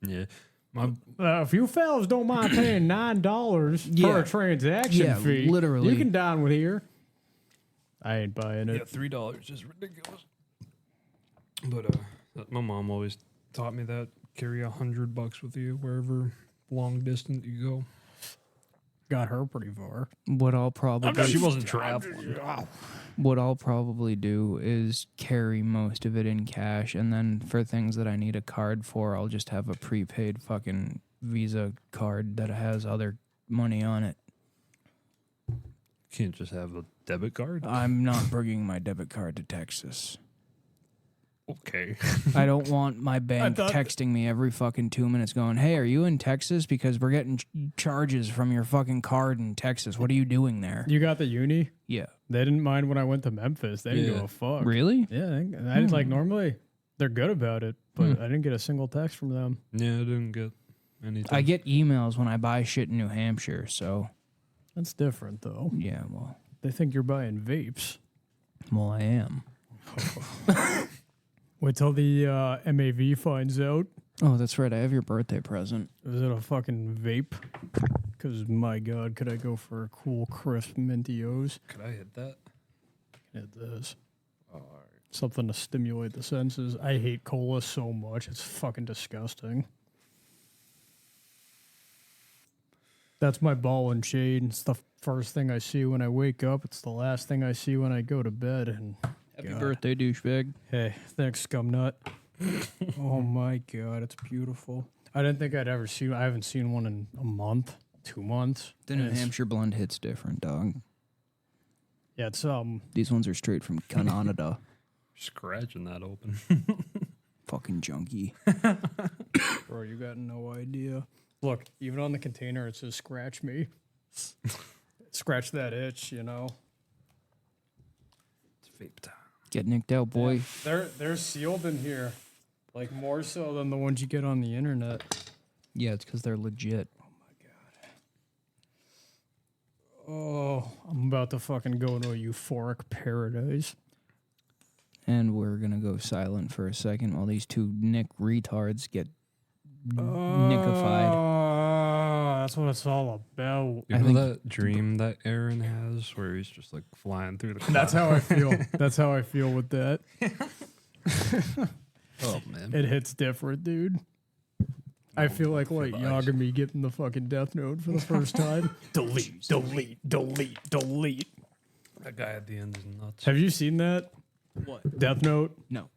Yeah. My If you fellas don't mind paying $9 Yeah. for a transaction Yeah, fee, literally. you can dine with here. I ain't buying it. $3 is ridiculous. But my mom always taught me that carry $100 with you wherever long distance you go. Got her pretty far. What I'll probably She wasn't traveling. What I'll probably do is carry most of it in cash, and then for things that I need a card for, I'll just have a prepaid fucking Visa card that has other money on it. Can't just have a debit card. I'm not bringing my debit card to Texas. Okay. I don't want my bank texting me every fucking 2 minutes going, hey, are you in Texas? Because we're getting charges from your fucking card in Texas. What are you doing there? You got the uni? Yeah. They didn't mind when I went to Memphis. They didn't Yeah. give a fuck. Really? Yeah, I did, like normally they're good about it, but I didn't get a single text from them. Yeah, I didn't get anything. I get emails when I buy shit in New Hampshire, so That's different though. yeah, well, They think you're buying vapes. I am. Wait till the MAV finds out. Oh, that's right. I have your birthday present. Is it a fucking vape? Because my God, could I go for a cool, crisp Mintios? Could I hit that? It is. Something to stimulate the senses. I hate cola so much. It's fucking disgusting. That's my ball and shade. It's the first thing I see when I wake up. It's the last thing I see when I go to bed. And Happy God. birthday, douchebag. Hey, thanks, Scumnut. Oh my God, it's beautiful. I didn't think I'd ever see. I haven't seen one in a month, 2 months. The New And it's- Hampshire blend hits different, dog. Yeah, it's These ones are straight from Canada. Scratching that open. Fucking junkie. Bro, you got no idea. Look, even on the container it says "scratch me." Scratch that itch, you know. It's vape time. Get nicked out, boy. They're sealed in here, like more so than the ones you get on the internet. Yeah, it's because they're legit. Oh, I'm about to fucking go into a euphoric paradise. And we're going to go silent for a second while these two Nick retards get nickified. Oh, that's what it's all about. You I know think- that dream that Aaron has where he's just like flying through the clouds? That's how I feel. That's how I feel with that. Oh, man. It hits different, dude. I feel like Light Yagami getting the fucking Death Note for the first time. delete, delete, delete, delete. That guy at the end is nuts. Have you seen that? What? Death Note? No.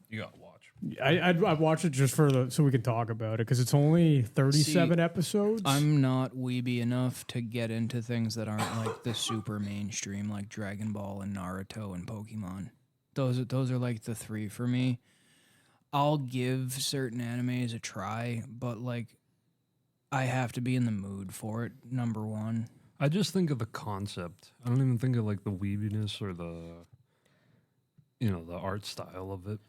You gotta watch. I'd watch it just for so we can talk about it because it's only 37 episodes. I'm not weeby enough to get into things that aren't like the super mainstream, like Dragon Ball and Naruto and Pokemon. Those are like the three for me. I'll give certain animes a try, but like I have to be in the mood for it. Number one. I just think of the concept. I don't even think of like the weebiness or the, the art style of it.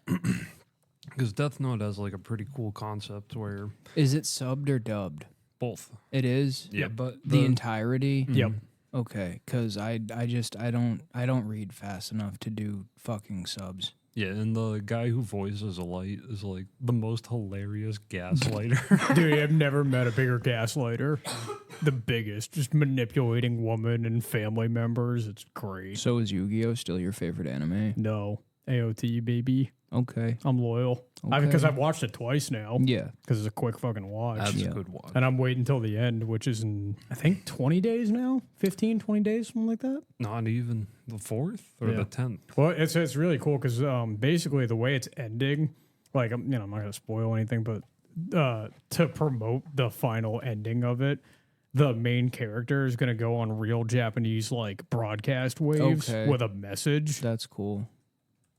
Because Death Note has like a pretty cool concept where Is it subbed or dubbed? both. It is. Yeah, but The entirety. Yep. Okay, because I don't read fast enough to do fucking subs. Yeah, and the guy who voices Light is like the most hilarious gaslighter. Dude, I've never met a bigger gaslighter. The biggest, just manipulating women and family members. It's great. So is Yu-Gi-Oh still your favorite anime? No, AOT baby. Okay. I'm loyal Okay. because I've watched it twice now. Yeah. Because it's a quick fucking watch. That's Yeah. a good watch. And I'm waiting until the end, which is in, I think, 20 days now? 15, 20 days, something like that? Not even the 4th or Yeah. the 10th. Well, it's really cool because basically the way it's ending, like, I'm not going to spoil anything, but to promote the final ending of it, the main character is going to go on real Japanese, like, broadcast waves Okay. with a message. That's cool.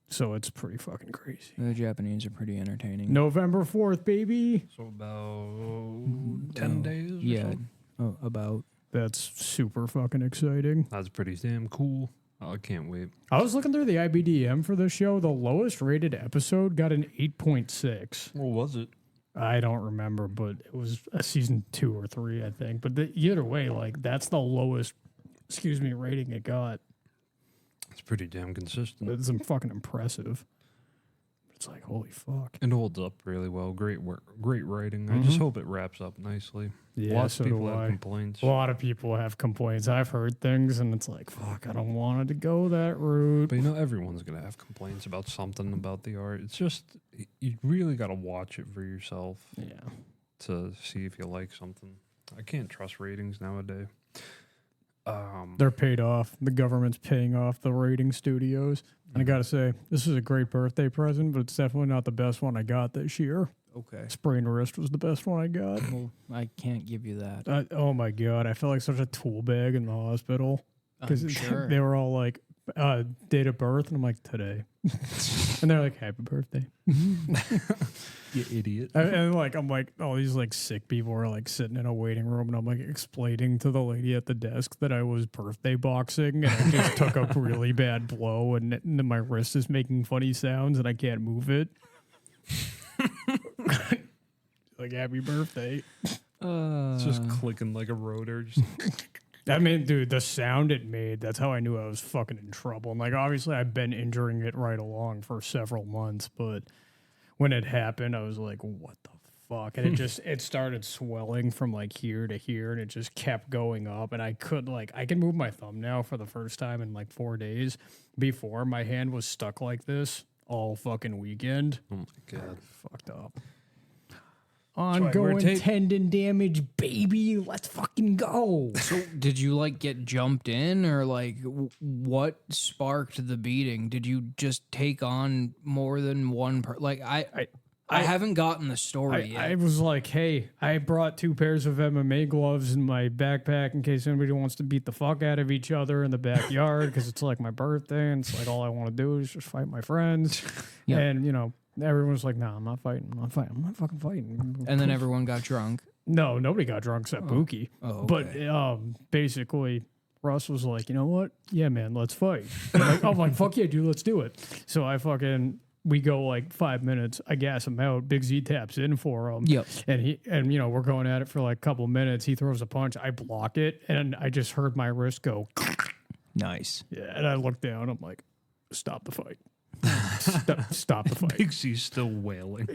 So it's pretty fucking crazy. The Japanese are pretty entertaining. November 4th, baby. So about 10 days or Yeah. so. Oh, about. That's super fucking exciting. That's pretty damn cool. Oh, I can't wait. I was looking through the IBDM for this show. The lowest rated episode got an 8.6. What was it? I don't remember, but it was a season 2 or 3, I think. But either way, like, that's the lowest, rating it got. It's pretty damn consistent. It's fucking impressive. It's like, holy fuck. It holds up really well. Great work, great writing. I just hope it wraps up nicely. Yeah, Lots so of people do have I. complaints. A lot of people have complaints. I've heard things, and it's like, fuck, I don't want it to go that route. But everyone's gonna have complaints about something about the art. It's just you really got to watch it for yourself Yeah. to see if you like something. I can't trust ratings nowadays. They're paid off. The government's paying off the rating studios. And I got to say, this is a great birthday present, but it's definitely not the best one I got this year. Okay. Sprained wrist was the best one I got. Well, I can't give you that. Oh my God. I felt like such a tool bag in the hospital. I'm sure. They were all like, date of birth, and I'm like, today. And they're like, happy birthday. You idiot. And like, I'm like, all these like sick people are like sitting in a waiting room, and I'm like explaining to the lady at the desk that I was birthday boxing, and I just took a really bad blow, and my wrist is making funny sounds, and I can't move it. Like, happy birthday. It's just clicking like a rotor. Just I mean, dude, the sound it made, that's how I knew I was fucking in trouble. And like, obviously, I've been injuring it right along for several months, but when it happened, I was like, what the fuck? And it started swelling from like here to here, and it just kept going up. And I can move my thumb now for the first time in like 4 days. Before, my hand was stuck like this all fucking weekend. oh my god. Fucked up. why we're Ongoing tendon damage, baby. Let's fucking go. So did you like get jumped in, or like what sparked the beating? Did you just take on more than one like I haven't gotten the story yet. I was like, hey, I brought 2 pairs of MMA gloves in my backpack in case anybody wants to beat the fuck out of each other in the backyard, because it's like my birthday, and it's like all I want to do is just fight my friends. Yeah. And, you know, everyone's like, nah, I'm not fighting. I'm not fucking fighting. And then everyone got drunk. No, nobody got drunk except Buki. Oh, But basically, Russ was like, you know what? Yeah, man, let's fight. I'm like, fuck yeah, dude, let's do it. So we go like 5 minutes. I gas him out. Big Z taps in for him. Yep. And you know, we're going at it for like a couple minutes. He throws a punch. I block it, and I just heard my wrist go. Nice. Yeah, and I look down. I'm like, stop the fight. Stop the fight. Big C's still wailing.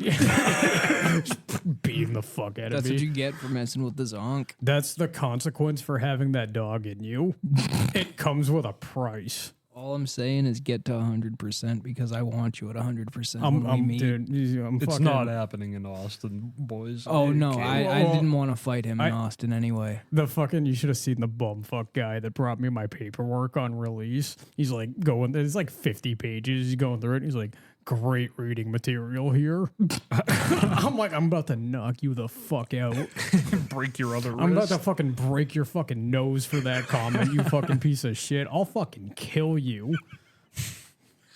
Beating the fuck out of That's me. what you get for messing with the zonk. That's the consequence for having that dog in you. It comes with a price. All I'm saying is get to 100% because I want you at 100% when I'm we meet. dude. It's fucking, not happening in Austin, boys. Oh no, Okay. I well, didn't want to fight him in Austin anyway. The fucking, you should have seen the bumfuck guy that brought me my paperwork on release. He's like it's like 50 pages. He's going through it. He's like, great reading material here. I'm like, I'm about to knock you the fuck out. Break your other I'm about wrist. to fucking break your fucking nose for that comment, you fucking piece of shit. I'll fucking kill you.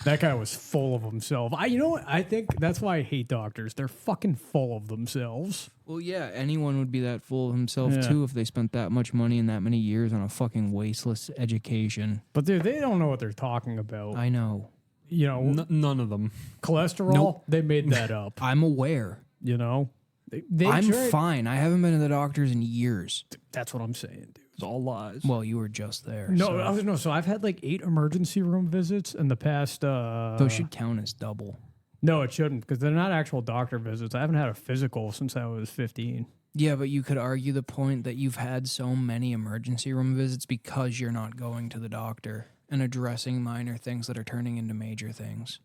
That guy was full of himself. You know what? I think that's why I hate doctors. They're fucking full of themselves. Well, yeah, anyone would be that full of himself Yeah. too if they spent that much money and that many years on a fucking wasteless education. But dude, they don't know what they're talking about. I know. You know, None of them. cholesterol, Nope. they made that up. I'm aware. You know? They I'm tried- fine. I haven't been to the doctors in years. That's what I'm saying, dude. It's all lies. Well, you were just there. No, so I've had like 8 emergency room visits in the past. Those should count as double. No, it shouldn't, because they're not actual doctor visits. I haven't had a physical since I was 15. Yeah, but you could argue the point that you've had so many emergency room visits because you're not going to the doctor and addressing minor things that are turning into major things.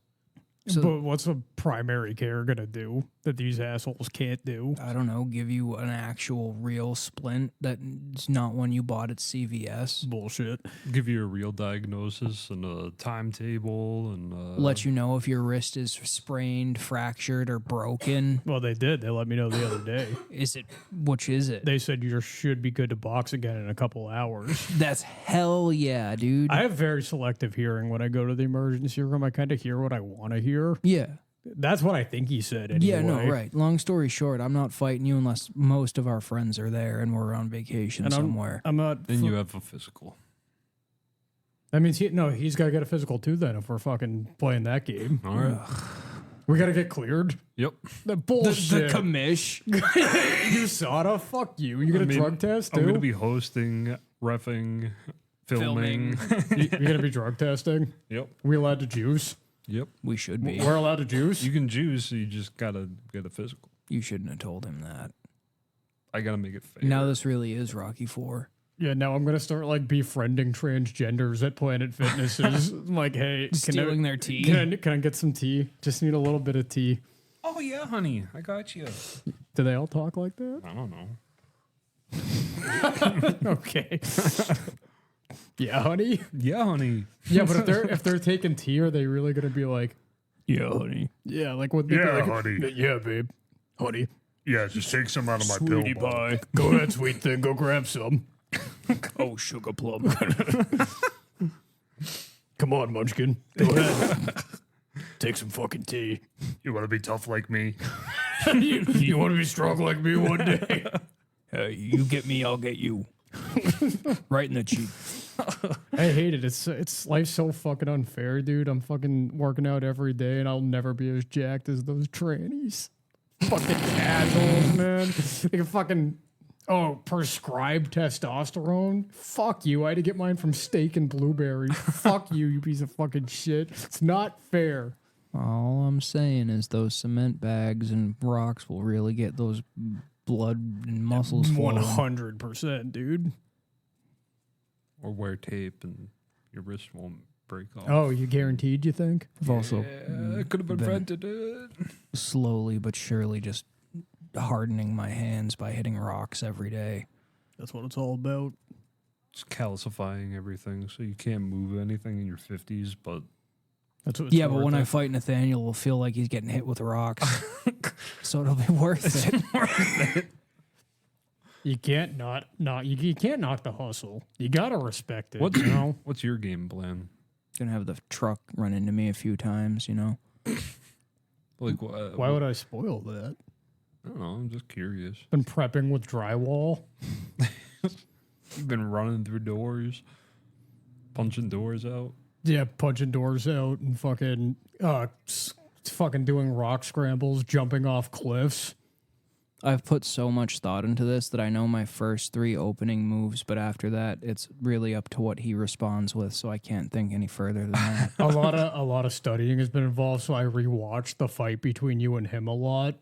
So But what's a primary care gonna do that these assholes can't do? I don't know, give you an actual real splint that's not one you bought at CVS. Bullshit. Give you a real diagnosis and a timetable and Let you know if your wrist is sprained, fractured, or broken. Well, they did. They let me know the other day. Which is it? They said you should be good to box again in a couple hours. That's hell yeah, dude. I have very selective hearing when I go to the emergency room. I kind of hear what I want to hear. Yeah. That's what I think he said. Anyway. Yeah, no, right. Long story short, I'm not fighting you unless most of our friends are there and we're on vacation And somewhere. I'm not. then you have a physical. That means he's got to get a physical too. Then if we're fucking playing that game, All right. we got to get cleared. Yep. The bullshit. commish. USADA, fuck you. You get a drug test too? I'm going to be hosting, reffing, filming. You're going to be drug testing? Yep. We allowed to juice? Yep. We should be. We're allowed to juice? You can juice, you just got to get a physical. You shouldn't have told him that. I got to make it fair. Now this really is Rocky 4. Yeah, now I'm going to start like befriending transgenders at Planet Fitnesses. I'm like, hey, Stealing their tea. Can I get some tea? Just need a little bit of tea. Oh, yeah, honey. I got you. Do they all talk like that? I don't know. Okay. Yeah, honey. Yeah, honey. Yeah, but if they're taking tea, are they really going to be like, yeah, honey? Yeah, like what? Yeah, like, honey. Yeah, babe. Honey. Yeah, just take some out of my Sweetie pill bottle. pie. Go ahead, sweet thing. Go grab some. Oh, sugar plum. Come Come on, Munchkin. Go ahead. Take some fucking tea. You want to be tough like me? You want to be strong like me one day? You get me, I'll get you. Right in the cheek. I hate it. It's life's so fucking unfair, dude. I'm fucking working out every day, and I'll never be as jacked as those trannies. Fucking assholes, man. They can fucking prescribe testosterone. Fuck you. I had to get mine from steak and blueberries. Fuck you, you piece of fucking shit. It's not fair. All I'm saying is those cement bags and rocks will really get those blood and muscles flowing. 100%, dude. Or wear tape and your wrist won't break off. Oh, you guaranteed, you think? I've also I could have prevented it. slowly but surely just hardening my hands by hitting rocks every day. That's what it's all about. It's calcifying everything, so you can't move anything in your 50s, but That's what it's Yeah, but worth when I it. fight Nathaniel, it'll feel like he's getting hit with rocks. So it'll be worth it. You can't you can't knock the hustle. You gotta respect it. what's, You know? what's your game plan? Gonna have the truck run into me a few times, you know. Like, Why would I spoil that? I don't know. I'm just curious. Been prepping with drywall. You've been running through doors, punching doors out. Yeah, punching doors out and fucking fucking doing rock scrambles, jumping off cliffs. I've put so much thought into this that I know my first 3 opening moves, but after that, it's really up to what he responds with, so I can't think any further than that. A lot of studying has been involved, so I rewatched the fight between you and him a lot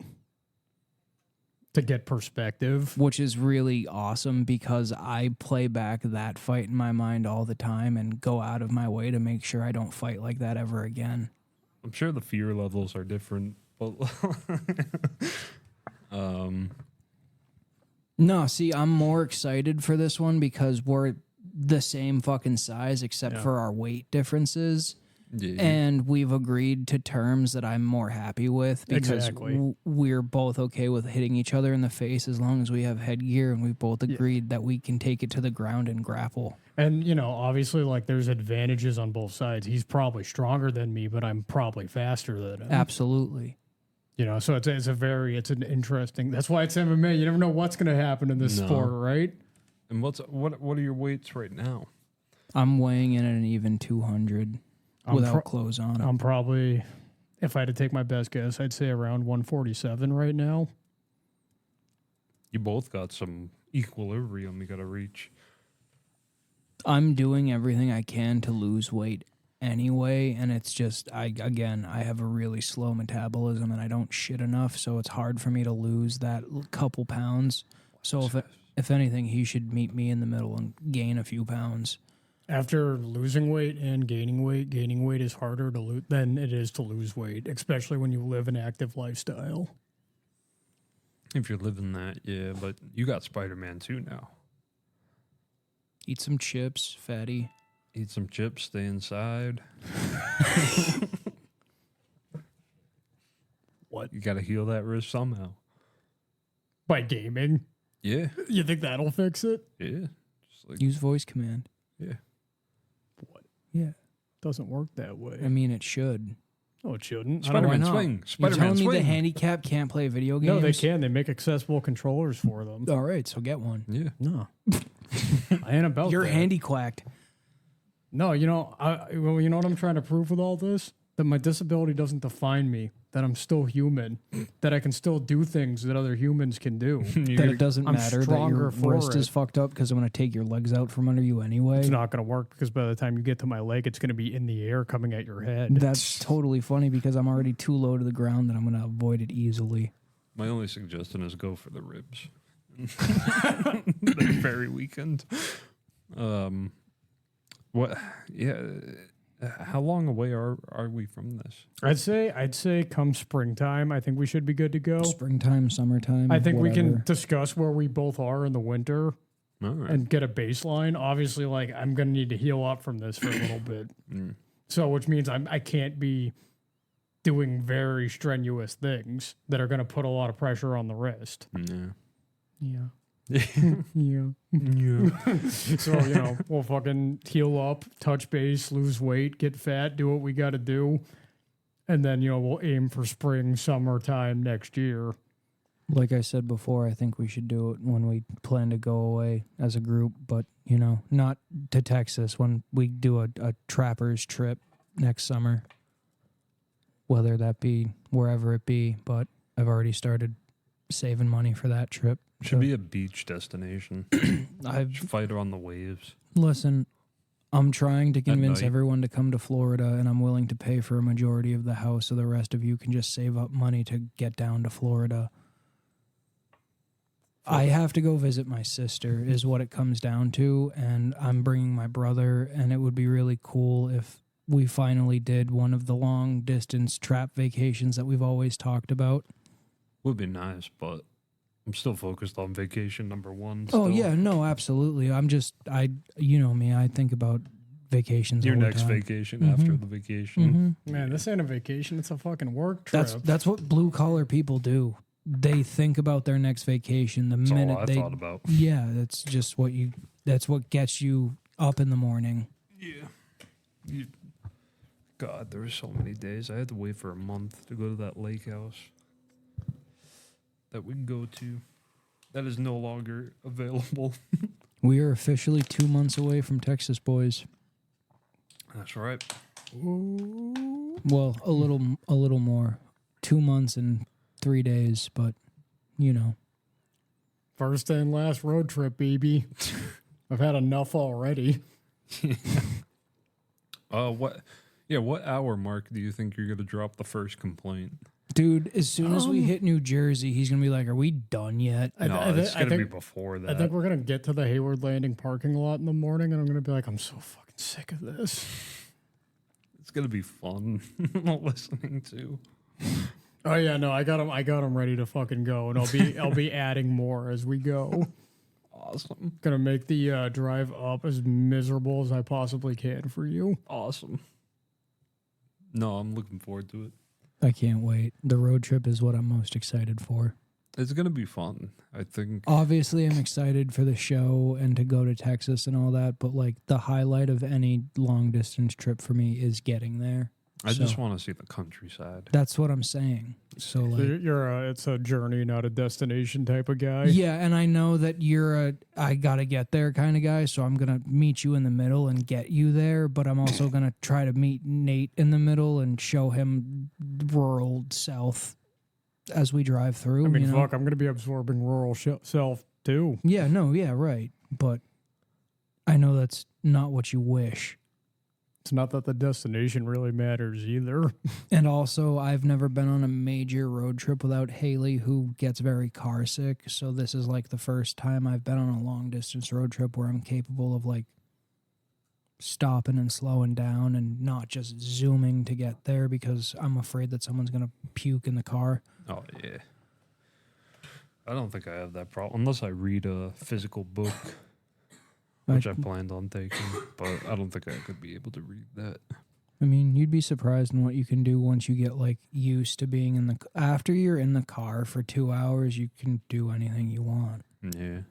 to get perspective. Which is really awesome because I play back that fight in my mind all the time and go out of my way to make sure I don't fight like that ever again. I'm sure the fear levels are different, but No, see, I'm more excited for this one because we're the same fucking size except Yeah. for our weight differences. yeah, And we've agreed to terms that I'm more happy with because Exactly. we're both okay with hitting each other in the face as long as we have headgear and we both agreed that we can take it to the ground and grapple. And, you know, obviously, like, there's advantages on both sides. He's probably stronger than me, but I'm probably faster than him. Absolutely. You know, so it's an interesting. That's why it's MMA. You never know what's going to happen in this No. sport, right? And what are your weights right now? I'm weighing in at an even 200 without clothes on. I'm probably, if I had to take my best guess, I'd say around 147 right now. You both got some equilibrium you got to reach. I'm doing everything I can to lose weight anyway, and it's just I have a really slow metabolism and I don't shit enough, so it's hard for me to lose that couple pounds. So if anything, he should meet me in the middle and gain a few pounds. After losing weight and gaining weight is harder to lose than it is to lose weight, especially when you live an active lifestyle. If you're living that, yeah, but you got Spider-Man 2 now. Eat some chips, fatty. Eat some chips, stay inside. What? You got to heal that wrist somehow. By gaming? Yeah, You think that'll fix it? yeah. Just like, Use voice command. yeah. What? Yeah. Doesn't work that way. I mean, it should. No, it shouldn't. I don't know Spider-Man why not. swing. You're Spider-Man telling me the swing. handicap can't play video games? No, they can. They make accessible controllers for them. All right, so get one. Yeah. No. I ain't about You're that. handiquacked. No, you know, well, you know what I'm trying to prove with all this? That my disability doesn't define me. That I'm still human. That I can still do things that other humans can do. That it doesn't I'm matter that stronger your for wrist is it. fucked up because I'm going to take your legs out from under you anyway. It's not going to work because by the time you get to my leg, it's going to be in the air coming at your head. That's totally funny because I'm already too low to the ground that I'm going to avoid it easily. My only suggestion is go for the ribs. The very weekend. What? Yeah. How long away are we from this? I'd say come springtime, I think we should be good to go. Springtime, summertime. I think we whatever. can discuss where we both are in the winter All right. and get a baseline. Obviously, like I'm going to need to heal up from this for a little bit. So, which means I can't be doing very strenuous things that are going to put a lot of pressure on the wrist. Yeah. Yeah. Yeah. Yeah. So, we'll fucking heal up, touch base, lose weight, get fat, do what we got to do. And then, we'll aim for spring, summertime next year. Like I said before, I think we should do it when we plan to go away as a group, but, not to Texas, when we do a trapper's trip next summer. Whether that be wherever it be, but I've already started saving money for that trip. Should be a beach destination. Fight on the waves. Listen, I'm trying to convince night. everyone to come to Florida, and I'm willing to pay for a majority of the house so the rest of you can just save up money to get down to Florida. I have to go visit my sister is what it comes down to, and I'm bringing my brother, and it would be really cool if we finally did one of the long-distance trap vacations that we've always talked about. Would be nice, but I'm still focused on vacation number one. Oh, still. yeah, no, absolutely. You know me, I think about vacations Your all the next time. vacation after the vacation. Man, this ain't a vacation. It's a fucking work trip. That's what blue-collar people do. They think about their next vacation the That's minute all I they... thought about. Yeah, that's just that's what gets you up in the morning. Yeah. God, there were so many days. I had to wait for a month to go to that lake house that we can go to. That is no longer available. We are officially 2 months away from Texas, boys. That's right. Well, a little more. 2 months and 3 days, but First and last road trip, baby. I've had enough already. What hour mark do you think you're going to drop the first complaint? Dude, as soon as we hit New Jersey, he's gonna be like, "Are we done yet?" It's going to be before that. I think we're going to get to the Hayward Landing parking lot in the morning, and I'm going to be like, I'm so fucking sick of this. It's going to be fun listening to. Oh, yeah, no, I got him ready to fucking go, and I'll be adding more as we go. Awesome. Gonna make the drive up as miserable as I possibly can for you. Awesome. No, I'm looking forward to it. I can't wait. The road trip is what I'm most excited for. It's going to be fun, I think. Obviously, I'm excited for the show and to go to Texas and all that, but like the highlight of any long distance trip for me is getting there. I just want to see the countryside. That's what I'm saying. So like, It's a journey, not a destination type of guy. yeah, and I know that you're a I gotta get there kind of guy, so I'm gonna meet you in the middle and get you there, but I'm also gonna try to meet Nate in the middle and show him rural South as we drive through. I mean, you know? fuck, I'm gonna be absorbing rural self too. Yeah, no, yeah, right. But I know that's not what you wish. It's not that the destination really matters either. And also, I've never been on a major road trip without Haley, who gets very car sick. So this is like the first time I've been on a long distance road trip where I'm capable of like stopping and slowing down and not just zooming to get there because I'm afraid that someone's going to puke in the car. Oh, yeah. I don't think I have that problem unless I read a physical book, which I planned on taking, but I don't think I could be able to read that. I mean, you'd be surprised in what you can do once you get like used to being in the after you're in the car for 2 hours, you can do anything you want. Yeah.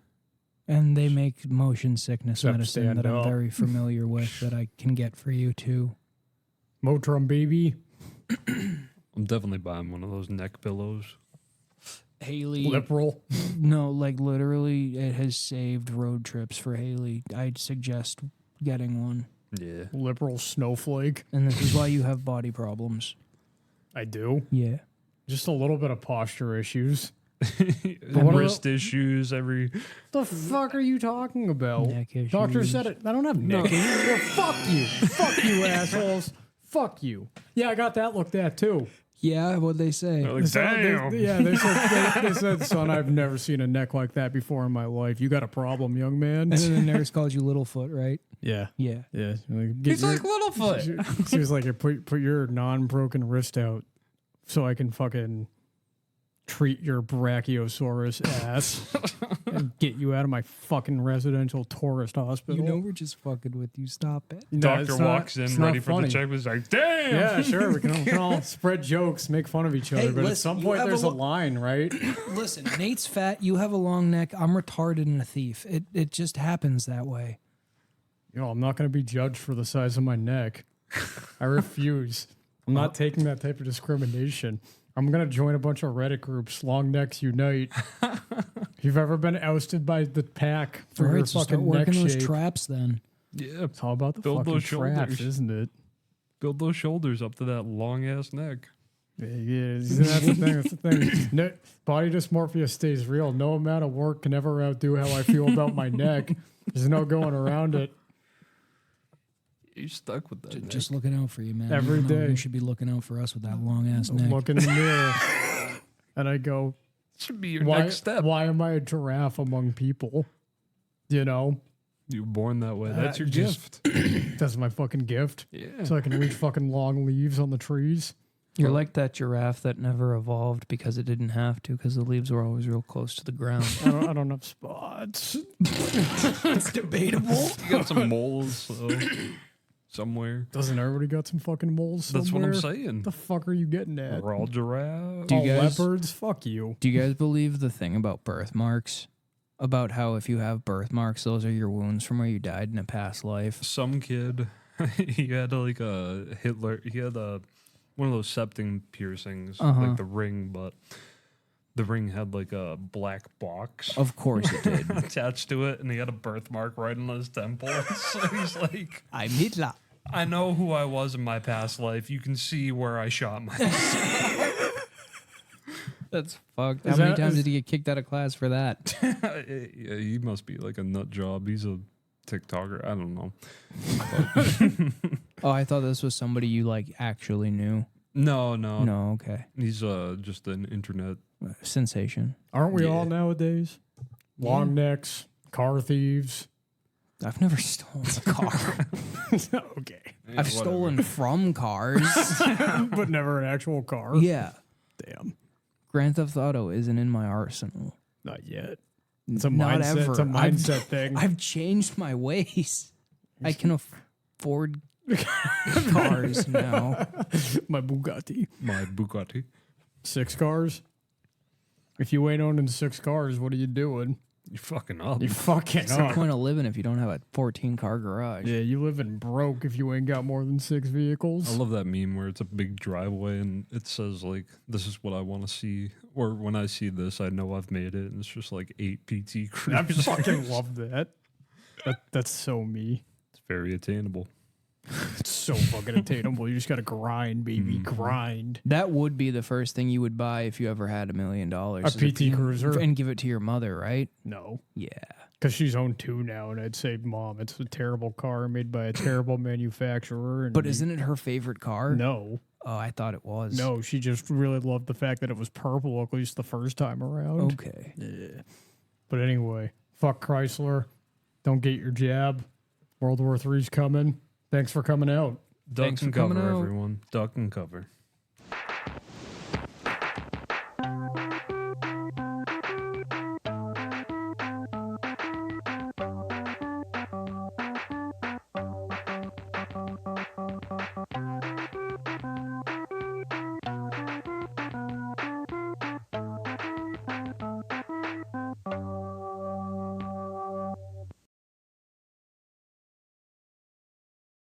And they make motion sickness Except medicine stand that I'm up. very familiar with that I can get for you too. Motrin baby. I'm definitely buying one of those neck pillows. Haley, Liberal. no, like literally, it has saved road trips for Haley. I'd suggest getting one. Yeah. Liberal snowflake. And this is why you have body problems. I do. Yeah. Just a little bit of posture issues. And wrist issues every... The fuck are you talking about? Neck issues. Doctor said it. I don't have neck issues. Well, fuck you. Fuck you, assholes. Fuck you. Yeah, I got that looked at too. Yeah, what'd they say? Like, damn. They said, son, I've never seen a neck like that before in my life. You got a problem, young man. And then the nurse called you Littlefoot, right? Yeah. Yeah. Yeah. He's like Littlefoot. She was like, put your non-broken wrist out so I can fucking treat your brachiosaurus ass and get you out of my fucking residential tourist hospital. we're just fucking with you. Stop it. No, Doctor it's not- walks it's in not ready for funny. the check. Was like, damn. Yeah, sure. We can all spread jokes, make fun of each other, Hey, but at listen, some you point have there's a a lo- line, right? Listen, Nate's fat. You have a long neck. I'm retarded and a thief. It just happens that way. I'm not going to be judged for the size of my neck. I refuse. I'm not taking that type of discrimination. I'm going to join a bunch of Reddit groups, Long Necks Unite. If you've ever been ousted by the pack for All your right, so start fucking neck working those shape, traps then. Yeah. it's all about the Build fucking those traps, shoulders. isn't it? Build those shoulders up to that long ass neck. Yeah, that's the thing. That's the thing. No, body dysmorphia stays real. No amount of work can ever outdo how I feel about my neck. There's no going around it. You stuck with that. neck. Just looking out for you, man. Every You know, day. You should be looking out for us with that long ass I neck. look in the mirror and I go, should be your why, next step. why am I a giraffe among people? You know, You were born that way. That's your just- gift. that's my fucking gift. Yeah. So I can reach fucking long leaves on the trees. You're like that giraffe that never evolved because it didn't have to, because the leaves were always real close to the ground. I don't have spots. It's debatable. You got some moles somewhere. Doesn't everybody got some fucking moles That's what somewhere? I'm saying. What the fuck are you getting at? We're all giraffe. Do you All guys- leopards? Fuck you. Do you guys believe the thing about birthmarks? About how if you have birthmarks, those are your wounds from where you died in a past life? Some kid, he had like a Hitler. He had one of those septum piercings, like the ring, but the ring had like a black box Of course it did. attached to it, and he had a birthmark right on his temple. So he's like, I'm Hitler. I know who I was in my past life. You can see where I shot myself. That's fucked. Is How many that- times is- did he get kicked out of class for that? Yeah, he must be like a nut job. He's a TikToker. I don't know. Oh, I thought this was somebody you like actually knew. No. No, okay. He's just an internet. Sensation. Aren't we Yeah. all nowadays? Long necks, car thieves. I've never stolen a car. Okay. I've stolen from cars. But never an actual car. Yeah. Damn. Grand Theft Auto isn't in my arsenal. Not yet. It's a Not mindset. ever. It's a mindset thing. I've changed my ways. I can afford cars now. My Bugatti. My Bugatti. 6 cars. If you ain't owning 6 cars, what are you doing? You fucking up. You fucking What's the up. point of living if you don't have a 14-car garage? Yeah, you living broke if you ain't got more than 6 vehicles. I love that meme where it's a big driveway and it says like, "This is what I want to see," or "When I see this, I know I've made it." And it's just like 8 PT I cruisers. fucking love that. That's so me. It's very attainable. It's so fucking attainable. You just gotta grind, baby. Grind. That would be the first thing you would buy if you ever had $1 million. A PT Cruiser? And give it to your mother, right? No. Yeah. Because she's owned 2 now, and I'd say, Mom, it's a terrible car made by a terrible manufacturer. And But isn't it her favorite car? No. Oh, I thought it was. No, she just really loved the fact that it was purple, at least the first time around. Okay. Yeah. But anyway, fuck Chrysler. Don't get your jab. World War III's coming. Thanks for coming out. Duck Thanks and for coming cover, out. everyone. Duck and cover.